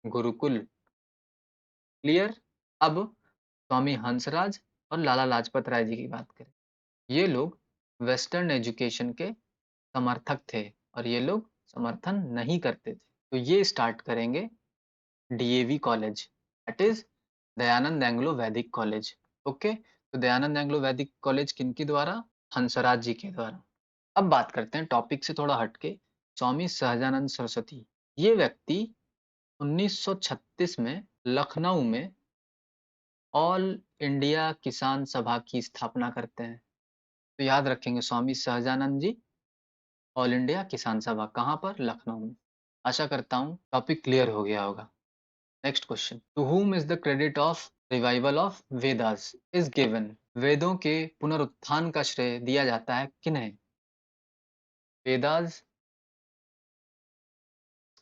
Gurukul. क्लियर? अब स्वामी हंसराज और लाला लाजपत राय जी की बात करें। ये लोग वेस्टर्न एजुकेशन के समर्थक थे और ये लोग समर्थन नहीं करते थे। तो ये स्टार्ट करेंगे DAV college, that is Dayanand Anglo वैदिक कॉलेज। ओके, तो दयानंद एंग्लो वैदिक कॉलेज किनके द्वारा? हंसराज जी के द्वारा। अब बात करते हैं टॉपिक से थोड़ा हटके, स्वामी सहजानंद सरस्वती। ये व्यक्ति 1936 में लखनऊ में ऑल इंडिया किसान सभा की स्थापना करते हैं। तो याद रखेंगे स्वामी सहजानंद जी, ऑल इंडिया किसान सभा कहाँ पर? लखनऊ में। आशा करता हूँ टॉपिक क्लियर हो गया होगा। Next question, to whom is the credit of revival of Vedas is given. वेदों के पुनरुत्थान का श्रेय दिया जाता है किन्हें? वेदास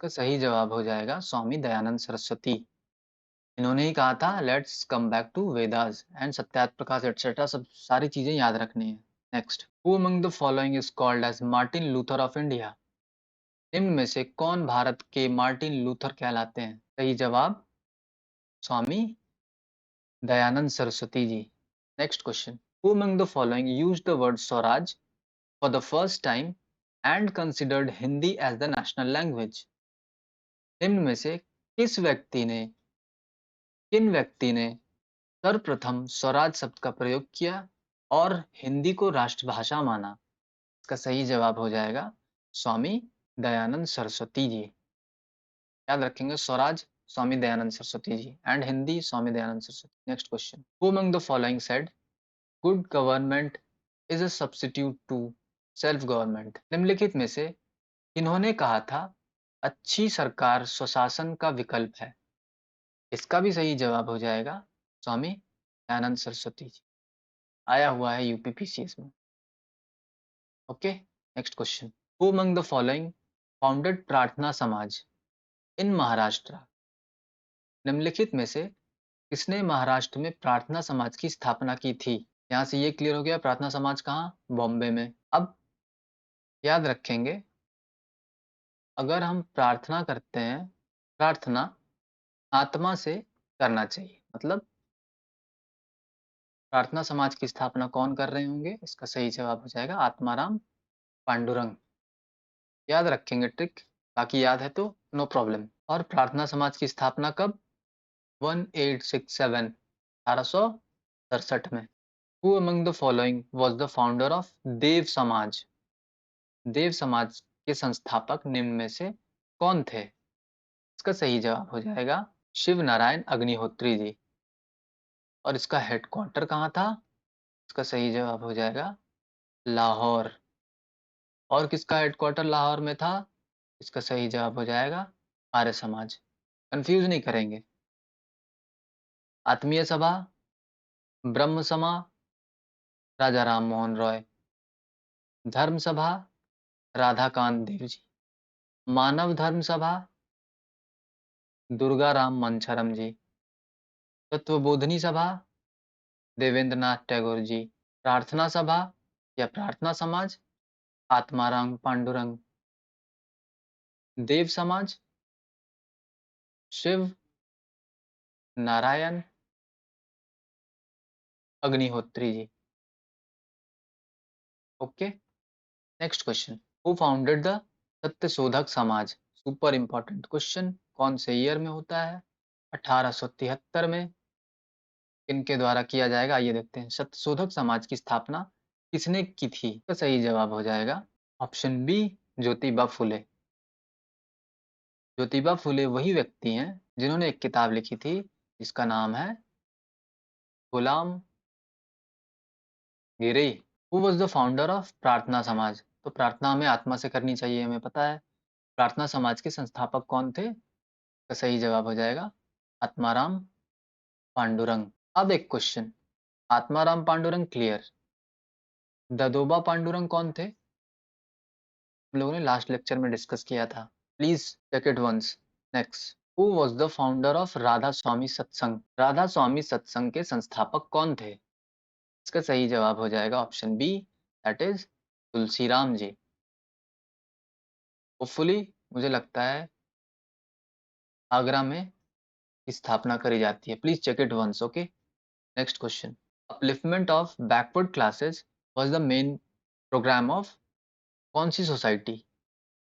का सही जवाब हो जाएगा स्वामी दयानंद सरस्वती। इन्होंने ही कहा था let's come back to Vedas and Satyarth Prakash etcetera, सब सारी चीजें याद रखनी है। Next, who among the following is called as Martin Luther of India. निम्न में से कौन भारत के मार्टिन लूथर कहलाते हैं? सही जवाब Swami Dayanand Saraswati ji. Next question, who among the following used the word Swaraj for the first time and considered Hindi as the national language. निम्न में से किन व्यक्ति ने सर्वप्रथम स्वराज शब्द का प्रयोग किया और हिंदी को राष्ट्रभाषा माना? इसका सही जवाब हो जाएगा स्वामी दयानंद सरस्वती जी। याद रखेंगे Swaraj Swami Dayanand Saraswati ji and Hindi Swami Dayanand Saraswati. Next question, who among the following said good government is a substitute to self government. निम्नलिखित में से किन्होंने कहा था अच्छी सरकार स्वशासन का विकल्प है। इसका भी सही जवाब हो जाएगा स्वामी दयानंद सरस्वती जी। आया हुआ है यूपीपीसीएस में। Okay, next question. Who among the following founded प्रार्थना समाज इन महाराष्ट्र? निम्नलिखित में से किसने महाराष्ट्र में प्रार्थना समाज की स्थापना की थी? यहाँ से ये क्लियर हो गया प्रार्थना समाज कहाँ, बॉम्बे में। अब याद रखेंगे, अगर हम प्रार्थना करते हैं, प्रार्थना आत्मा से करना चाहिए। मतलब प्रार्थना समाज की स्थापना कौन कर रहे होंगे? इसका सही जवाब हो जाएगा आत्माराम पांडुरंग। याद रखेंगे ट्रिक, बाकी याद है तो नो प्रॉब्लम। और प्रार्थना समाज की स्थापना कब? 1867, 1867 में। Who among the following was the founder of Dev Samaj? Dev समाज के संस्थापक निम्न में से कौन थे? इसका सही जवाब हो जाएगा शिव नारायण अग्निहोत्री जी। और इसका हेडक्वार्टर कहाँ था? इसका सही जवाब हो जाएगा लाहौर। और किसका हेडक्वार्टर लाहौर में था? इसका सही जवाब हो जाएगा आर्य समाज। कंफ्यूज नहीं करेंगे। आत्मीय सभा, ब्रह्म समा, राजा राम मोहन रॉय, धर्म सभा, राधाकांत देव जी, मानव धर्म सभा, दुर्गा राम मंछरम जी, तत्वबोधिनी सभा, देवेंद्र नाथ टैगोर जी, प्रार्थना सभा या प्रार्थना समाज, Atmaram Pandurang, Dev Samaj, Shiv Narayan Agnihotri ji. Okay, next question. Who founded the Satyashodhak Samaj? Super important question. कौन से ईयर में होता है? 1873 में। किनके द्वारा किया जाएगा? आइए देखते हैं। सत्यशोधक समाज की स्थापना किसने की थी? तो सही जवाब हो जाएगा ऑप्शन बी, ज्योतिबा फुले। ज्योतिबा फुले वही व्यक्ति हैं जिन्होंने एक किताब लिखी थी जिसका नाम है Gulamgiri. Who was the founder of Prarthana Samaj? तो प्रार्थना हमें आत्मा से करनी चाहिए, हमें पता है। प्रार्थना समाज के संस्थापक कौन थे? तो सही जवाब हो जाएगा आत्माराम पांडुरंग। अब एक क्वेश्चन। आत्माराम पांडुरंग क्लियर। ददोबा पांडुरंग कौन थे? हम लोगों ने लास्ट लेक्चर में डिस्कस किया था। Please check it once. Next. Who was the founder of Radha Swami Satsang? Radha Swami सत्संग के संस्थापक कौन थे? इसका सही जवाब हो जाएगा option B, that is Tulsiram ji. Hopefully मुझे लगता है आगरा में स्थापना करी जाती है। Please check it once. Okay, next question. Upliftment of backward classes was the main programme of कौन सी सोसाइटी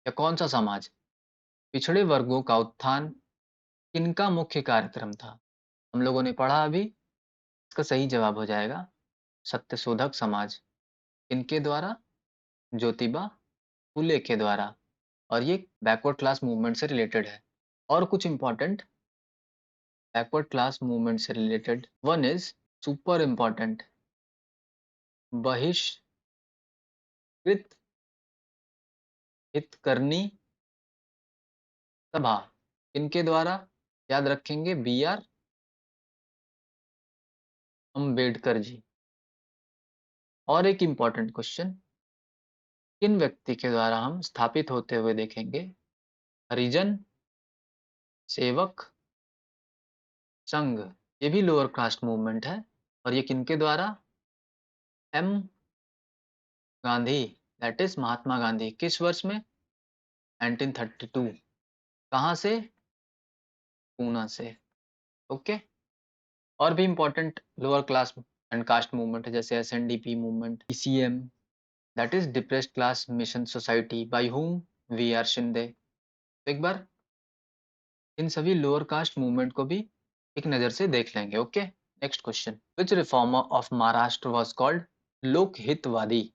या कौन सा समाज? पिछड़े वर्गों का उत्थान किनका मुख्य कार्यक्रम था? हम लोगों ने पढ़ा अभी। इसका सही जवाब हो जाएगा सत्यशोधक समाज। इनके द्वारा? ज्योतिबा फुले के द्वारा। और ये बैकवर्ड क्लास मूवमेंट से रिलेटेड है। और कुछ इंपॉर्टेंट बैकवर्ड क्लास मूवमेंट से related, one is super important, बहिष्कृत हितकर्नी सभा। इनके द्वारा? याद रखेंगे बी आर अम्बेडकर जी। और एक इंपॉर्टेंट क्वेश्चन, किन व्यक्ति के द्वारा हम स्थापित होते हुए देखेंगे? हरिजन सेवक संघ। ये भी लोअर कास्ट मूवमेंट है। और ये किनके द्वारा? M Gandhi, that is Mahatma Gandhi. किस वर्ष में? 1932। कहाँ से? पूना से। ओके। और भी important lower class and caste movement है, जैसे SNDP movement, PCM, that is depressed class mission society by whom? V R Shinde. तो एक बार इन सभी लोअर कास्ट मूवमेंट को भी एक नज़र से देख लेंगे। Okay, next question. Which reformer of Maharashtra was called Lokhitwadi?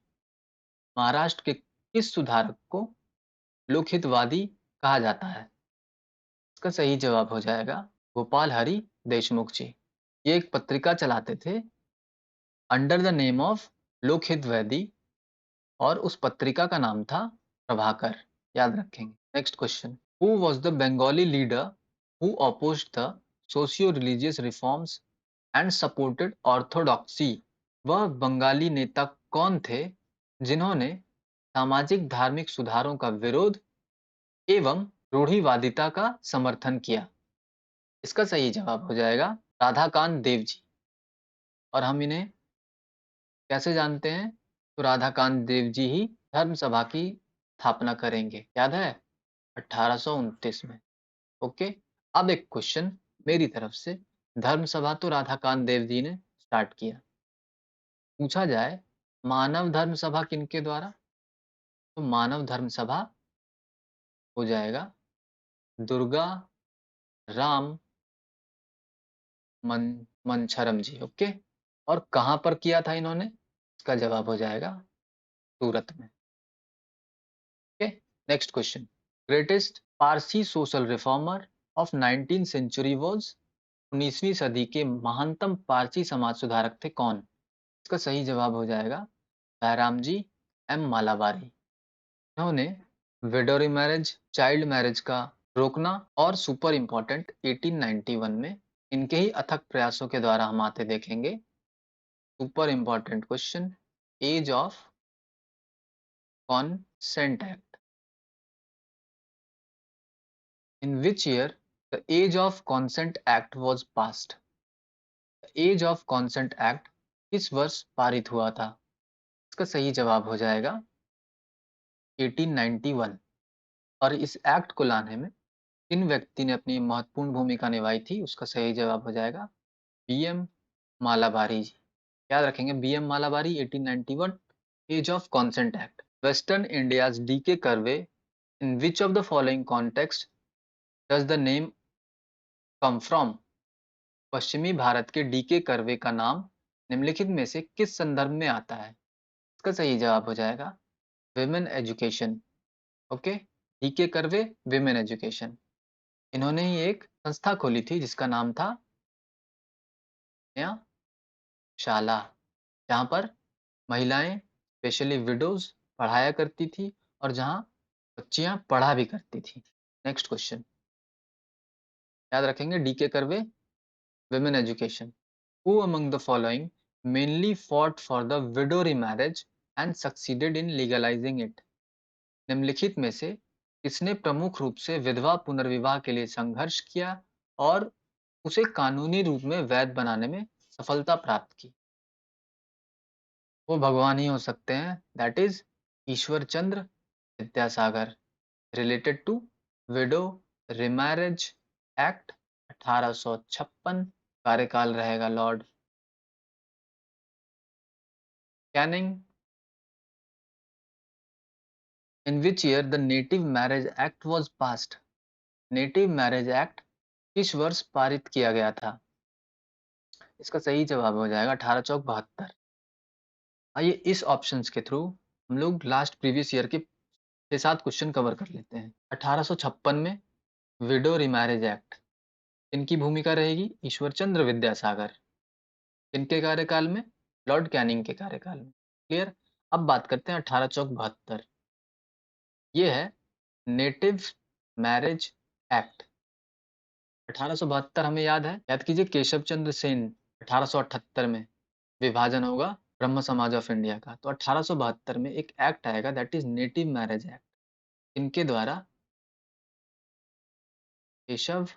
Maharashtra के किस सुधारक को लोकहितवादी कहा जाता है? इसका सही जवाब हो जाएगा गोपाल हरि देशमुख जी। ये एक पत्रिका चलाते थे अंडर द नेम ऑफ लोकहितवादी, और उस पत्रिका का नाम था प्रभाकर। याद रखेंगे। Next question. Who was the Bengali leader who opposed the socio religious reforms and supported orthodoxy? वह बंगाली नेता कौन थे जिन्होंने सामाजिक धार्मिक सुधारों का विरोध एवं रूढ़िवादिता का समर्थन किया? इसका सही जवाब हो जाएगा राधाकांत देव जी। और हम इन्हें कैसे जानते हैं? तो राधाकांत देव जी ही धर्म सभा की स्थापना करेंगे, याद है, 1829 में। ओके, अब एक क्वेश्चन मेरी तरफ से। धर्म सभा तो राधाकांत देव जी ने स्टार्ट किया। पूछा जाए मानव धर्म सभा किनके द्वारा? तो मानव धर्म सभा हो जाएगा दुर्गा राम मन मंछरम जी। ओके, और कहाँ पर किया था इन्होंने? इसका जवाब हो जाएगा सूरत में। Okay, next question. Greatest Parsi social reformer of 19th century was? 19वीं सदी के महानतम पारसी समाज सुधारक थे कौन? इसका सही जवाब हो जाएगा बैराम जी एम मालाबारी। इन्होंने विडोरी मैरिज, चाइल्ड मैरिज का रोकना और सुपर इम्पोर्टेंट 1891 में इनके ही अथक प्रयासों के द्वारा हम आते देखेंगे। Super important question, age of consent act. In which year the age of consent act was passed? Age of consent act किस वर्ष पारित हुआ था? इसका सही जवाब हो जाएगा 1891। और इस एक्ट को लाने में किन व्यक्ति ने अपनी महत्वपूर्ण भूमिका निभाई थी? उसका सही जवाब हो जाएगा बीएम मालाबारी जी। याद रखेंगे, BM Malabari, 1891, age of consent act. Western India's DK Karve, in which of the following context does the name come from? पश्चिमी भारत के डीके कर्वे का नाम निम्नलिखित में से किस संदर्भ में आता है? इसका सही जवाब हो जाएगा women education. Okay, D K Karve, women education. इन्होंने ही एक संस्था खोली थी जिसका नाम था शाला, जहाँ पर महिलाएं, स्पेशली विडोज, पढ़ाया करती थी और जहाँ बच्चियां पढ़ा भी करती थी। नेक्स्ट क्वेश्चन, याद रखेंगे D K Karve, women education. Who among the following mainly fought for the widow remarriage and succeeded in legalising it? निम्नलिखित में से किसने प्रमुख रूप से विधवा पुनर्विवाह के लिए संघर्ष किया और उसे कानूनी रूप में वैध बनाने में सफलता प्राप्त की? वो भगवान ही हो सकते हैं, that is Ishwar Chandra Vidyasagar. Related to widow remarriage act 1856, कार्यकाल रहेगा Lord Canning. In which year the native marriage act was passed? Native marriage act किस वर्ष पारित किया गया था? इसका सही जवाब हो जाएगा 1872। आइए इस ऑप्शंस के थ्रू हम लोग लास्ट प्रीवियस ईयर के 6-7 क्वेश्चन कवर कर लेते हैं। 1856 में विडो रिमैरिज एक्ट, इनकी भूमिका रहेगी ईश्वर चंद्र विद्यासागर। इनके कार्यकाल में? लॉर्ड कैनिंग के कार्यकाल में। क्लियर। अब बात करते हैं 1872। ये है नेटिव मैरिज एक्ट। 1872 हमें याद है, याद कीजिए, केशव चंद्र सेन 1878 में विभाजन होगा ब्रह्म समाज ऑफ इंडिया का, तो 1872 में एक एक्ट आएगा that is native marriage act. इनके द्वारा केशव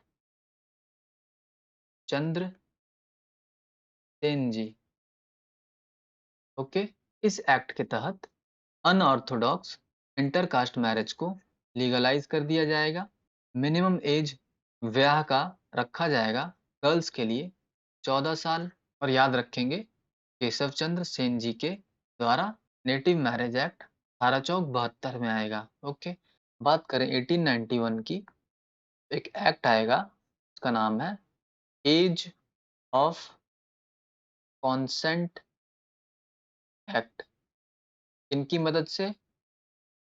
चंद्र सेन जी। ओके, इस एक्ट के तहत अनऑर्थोडॉक्स इंटरकास्ट मैरिज को लीगलाइज कर दिया जाएगा। मिनिमम एज ब्याह का रखा जाएगा गर्ल्स के लिए 14 साल। और याद रखेंगे केशव चंद्र सेन जी के द्वारा नेटिव मैरिज एक्ट 1872 में आएगा। ओके, बात करें 1891 की, एक एक्ट आएगा, उसका नाम है एज ऑफ कॉन्सेंट एक्ट। इनकी मदद से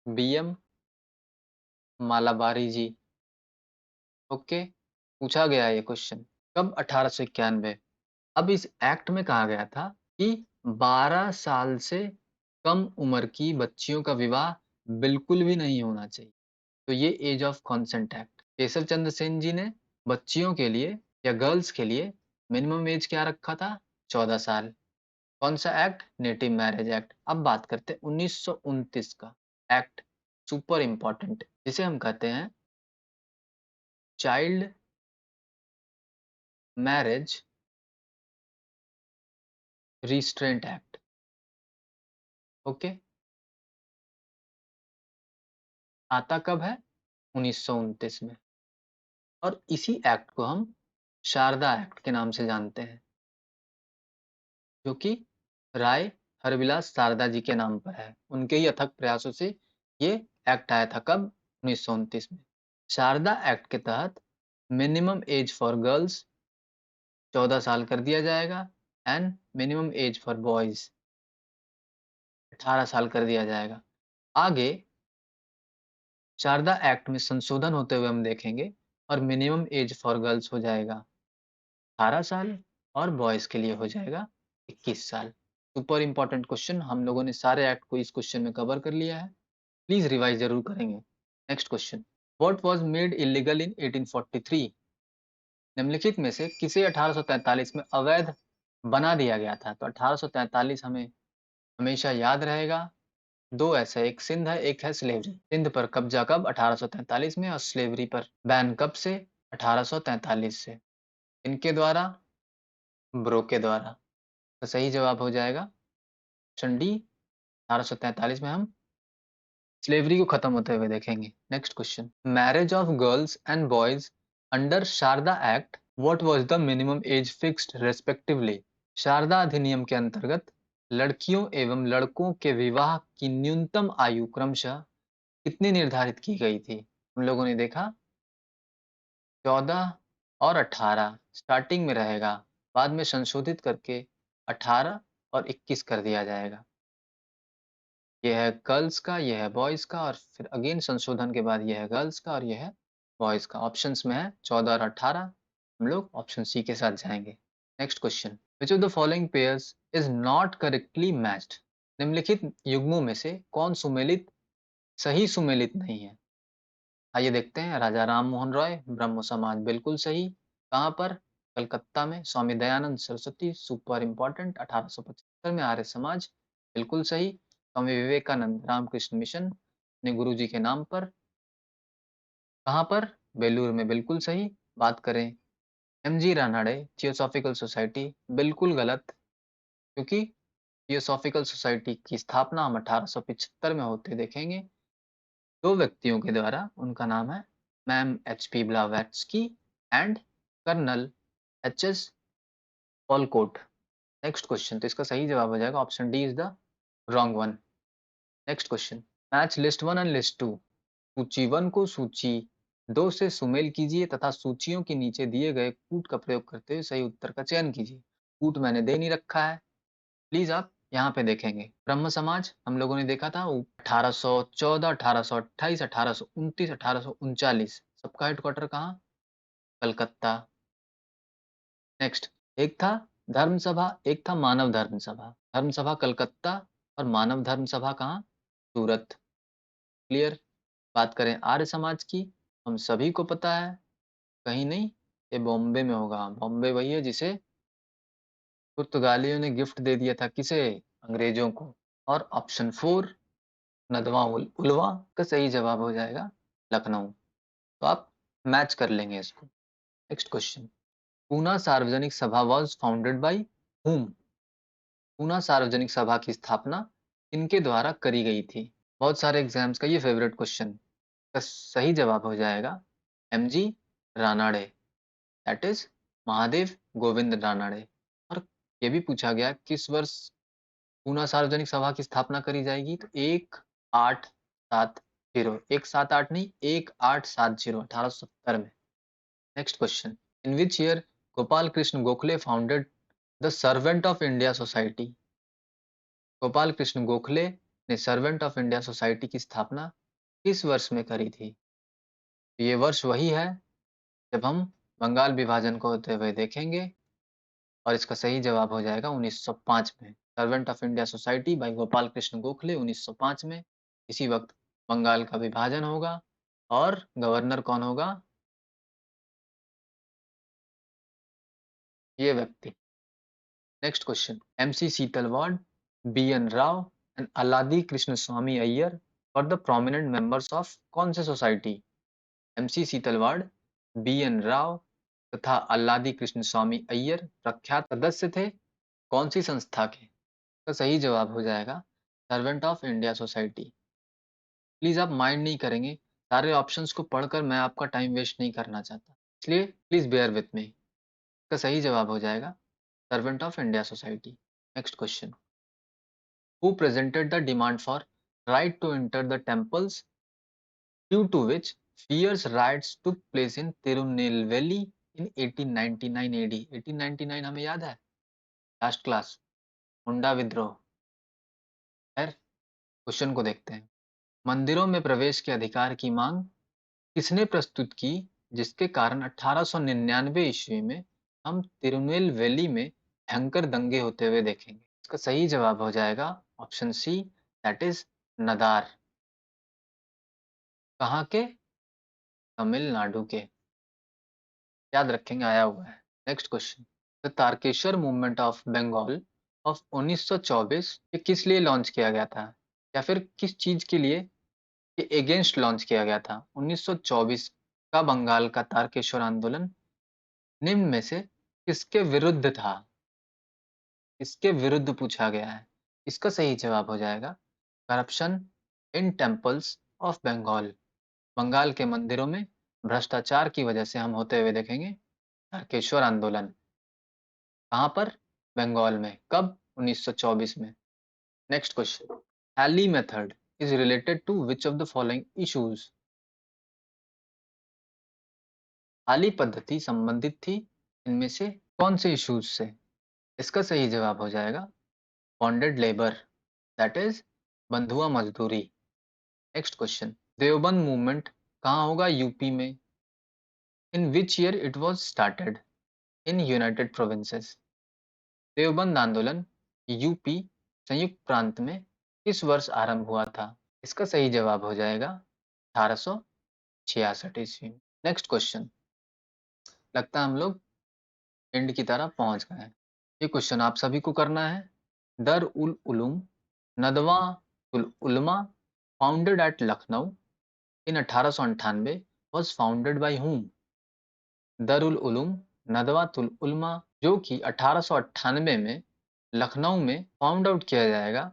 बीएम मालाबारी जी। ओके, पूछा गया है ये क्वेश्चन कब? 1891। अब इस एक्ट में कहा गया था कि 12 साल से कम उम्र की बच्चियों का विवाह बिल्कुल भी नहीं होना चाहिए। तो ये age of consent act. Keshav Chandra Sen ji ने बच्चियों के लिए या गर्ल्स के लिए मिनिमम एज क्या रखा था? 14 साल। कौन सा एक्ट? Native marriage act. अब बात करते हैं 1929 का एक्ट, सुपर इंपॉर्टेंट, जिसे हम कहते हैं child marriage restraint act. Okay, आता कब है? 1929 में। और इसी एक्ट को हम शारदा एक्ट के नाम से जानते हैं, जो कि राय हरविलास शारदा जी के नाम पर है। उनके ही अथक प्रयासों से ये एक्ट आया था। कब? 1929 में। शारदा एक्ट के तहत मिनिमम एज फॉर गर्ल्स 14 साल कर दिया जाएगा and minimum age for boys 18 साल कर दिया जाएगा। आगे शारदा एक्ट में संशोधन होते हुए हम देखेंगे और मिनिमम एज फॉर गर्ल्स हो जाएगा 18 साल और बॉयज के लिए हो जाएगा 21 साल। सुपर इंपॉर्टेंट क्वेश्चन, हम लोगों ने सारे एक्ट को इस क्वेश्चन में कवर कर लिया है। प्लीज रिवाइज जरूर करेंगे। Next question, what was made illegal इन 1843? निम्नलिखित में से किसे 1843 में अवैध बना दिया गया था? तो 1843 हमें हमेशा याद रहेगा। दो ऐसे, एक सिंध है, एक है स्लेवरी। सिंध पर कब्जा कब? 1843 में। और स्लेवरी पर बैन कब से? 1843 से। इनके द्वारा? ब्रो के द्वारा। तो सही जवाब हो जाएगा ऑप्शन डी। 1843 में हम स्लेवरी को खत्म होते हुए देखेंगे। Next question, marriage of girls and boys under Sharda act, what was the minimum age fixed respectively? Sharda अधिनियम के अंतर्गत लड़कियों एवं लड़कों के विवाह की न्यूनतम आयु क्रमशः कितनी निर्धारित की गई थी? हम लोगों ने देखा 14 और 18 स्टार्टिंग में रहेगा, बाद में संशोधित करके 18 और 21 कर दिया जाएगा। ये है गर्ल्स का, ये है बॉयज का, और फिर अगेन संशोधन के बाद ये है गर्ल्स का और ये है बॉयज का। ऑप्शंस में है 14 और 18। हम लोग ऑप्शन सी के साथ जाएंगे। Next question, which of the following pairs is not correctly matched? निम्नलिखित युग्मों में से कौन सुमेलित सही सुमेलित नहीं है? आइए देखते हैं। राजा राम मोहन रॉय, ब्रह्मो समाज, बिल्कुल सही। कहाँ पर? कलकत्ता में। स्वामी दयानंद सरस्वती, सुपर इंपॉर्टेंट, 1875 में। आर्य समाज, बिल्कुल सही। स्वामी विवेकानंद, रामकृष्ण मिशन, अपने गुरु जी के नाम पर। कहाँ पर? बेलूर में, बिल्कुल सही। बात करें M G Ranade, theosophical society, बिल्कुल गलत, क्योंकि थियोसॉफिकल सोसाइटी की स्थापना हम 1875 में होते देखेंगे। दो व्यक्तियों के द्वारा। उनका नाम है ma'am H P Blavatsky and colonel H S Olcott. Next question, तो इसका सही जवाब हो जाएगा option D is the wrong one. Next question, match list one and list two. सूची वन को सूची दो से सुमेल कीजिए तथा सूचियों के नीचे दिए गए कूट का प्रयोग करते हुए सही उत्तर का चयन कीजिए। कूट मैंने दे नहीं रखा है, प्लीज आप यहाँ पे देखेंगे। ब्रह्म समाज हम लोगों ने देखा था 1814, 1828, 1829, 1839। सबका हेडक्वार्टर कहाँ? कलकत्ता। नेक्स्ट, एक था धर्म सभा, एक था मानव धर्म सभा। धर्म सभा कलकत्ता और मानव धर्म सभा कहाँ? सूरत। क्लियर। बात करें आर्य समाज की, हम सभी को पता है, कहीं नहीं, ये बॉम्बे में होगा। बॉम्बे वही है जिसे पुर्तगालियों ने गिफ्ट दे दिया था, किसे? अंग्रेजों को। और ऑप्शन फोर नदवा उलवा का सही जवाब हो जाएगा लखनऊ। तो आप मैच कर लेंगे इसको। नेक्स्ट क्वेश्चन, पूना सार्वजनिक सभा was founded bye whom? Poona सार्वजनिक सभा की स्थापना किनके द्वारा करी गई थी? बहुत सारे एग्जाम्स का ये फेवरेट क्वेश्चन। का सही जवाब हो जाएगा M G Ranade, that is Mahadev Govind Ranade. और ये भी पूछा गया किस वर्ष पूना सार्वजनिक सभा की स्थापना करी जाएगी? तो 1870, 178 नहीं, 1870, 1870 में। Next question, in which year Gopal Krishna Gokhale founded the servant of India society? Gopal Krishna Gokhale ने सर्वेंट ऑफ इंडिया सोसाइटी की स्थापना किस वर्ष में करी थी? ये वर्ष वही है जब हम बंगाल विभाजन को होते हुए देखेंगे, और इसका सही जवाब हो जाएगा 1905 में। Servant of India society bye Gopal Krishna Gokhale 1905 में। इसी वक्त बंगाल का विभाजन होगा और गवर्नर कौन होगा? ये व्यक्ति। Next question, M C Setalvad, B N Rao and Alladi Krishnaswami Iyer और द प्रोमिनेंट मेंबर्स ऑफ कौन से सोसाइटी? एमसी सीतलवाड़, बीएन राव तथा अल्लादी कृष्णस्वामी अय्यर प्रख्यात सदस्य थे कौन सी संस्था के? तो सही जवाब हो जाएगा servant of India society. Please आप माइंड नहीं करेंगे, सारे ऑप्शंस को पढ़कर मैं आपका टाइम वेस्ट नहीं करना चाहता, इसलिए प्लीज बेयर विथ मी। इसका सही जवाब हो जाएगा servant of India society. Next question, who presented the demand for right to enter the temples, due to which fierce riots took place in Tirunelveli in 1899 AD? 1899 हमें याद है, last class, मुंडा विद्रोह। खैर, क्वेश्चन को देखते हैं। मंदिरों में प्रवेश के अधिकार की मांग किसने प्रस्तुत की, जिसके कारण 1899 ईस्वी में हम तिरुनेलवेली में भयंकर दंगे होते हुए देखेंगे? इसका सही जवाब हो जाएगा option C, that is Nadar. कहाँ के? तमिलनाडु के। याद रखेंगे, आया हुआ है। Next question, the Tarakeswar movement of Bengal of 1924 ये किस लिए लॉन्च किया गया था, या फिर किस चीज के लिए ये अगेंस्ट लॉन्च किया गया था? 1924 का बंगाल का तारकेश्वर आंदोलन निम्न में से किसके विरुद्ध था? इसके विरुद्ध पूछा गया है। इसका सही जवाब हो जाएगा corruption in temples of Bengal. Bengal के मंदिरों में भ्रष्टाचार की वजह से हम होते हुए देखेंगे तारकेश्वर आंदोलन। कहाँ पर? बंगाल में। कब? 1924 में। Next question, Hali method is related to which of the following issues? Hali पद्धति संबंधित थी इनमें से कौन से इश्यूज से? इसका सही जवाब हो जाएगा बॉन्डेड लेबर, दैट इज बंधुआ मजदूरी। नेक्स्ट क्वेश्चन, देवबंद मूवमेंट कहाँ होगा? यूपी में। In which year it was started? In United Provinces. Deoband आंदोलन यूपी संयुक्त प्रांत में किस वर्ष आरंभ हुआ था? इसका सही जवाब हो जाएगा 1866 ईस्वी में। नेक्स्ट क्वेश्चन, लगता है हम लोग एंड की तरफ पहुंच गए हैं। ये क्वेश्चन आप सभी को करना है। दर उल Uloom Nadwa ul Ulama founded at Lucknow in 1898 was founded by whom? Darul Uloom Nadwatul Ulama जो कि 1898 में लखनऊ में फाउंड आउट किया जाएगा,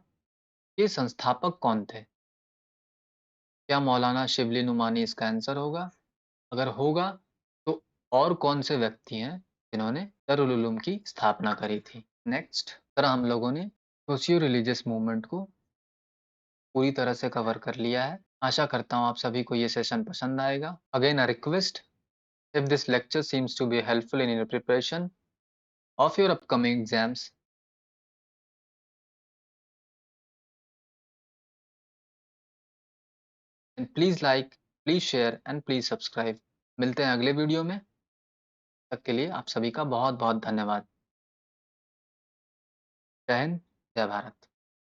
ये संस्थापक कौन थे? क्या मौलाना शिबली नुमानी इसका आंसर होगा? अगर होगा तो और कौन से व्यक्ति हैं जिन्होंने दारुल उलूम की स्थापना करी थी? नेक्स्ट तरह हम लोगों ने सोशियो रिलीजियस मूवमेंट को पूरी तरह से कवर कर लिया है। आशा करता हूँ आप सभी को ये सेशन पसंद आएगा। Again a request, if this lecture seems to be helpful in your preparation of your upcoming exams, then please like, please share and please subscribe. मिलते हैं अगले वीडियो में, तब तक के लिए आप सभी का बहुत बहुत धन्यवाद। जय हिंद, जय भारत।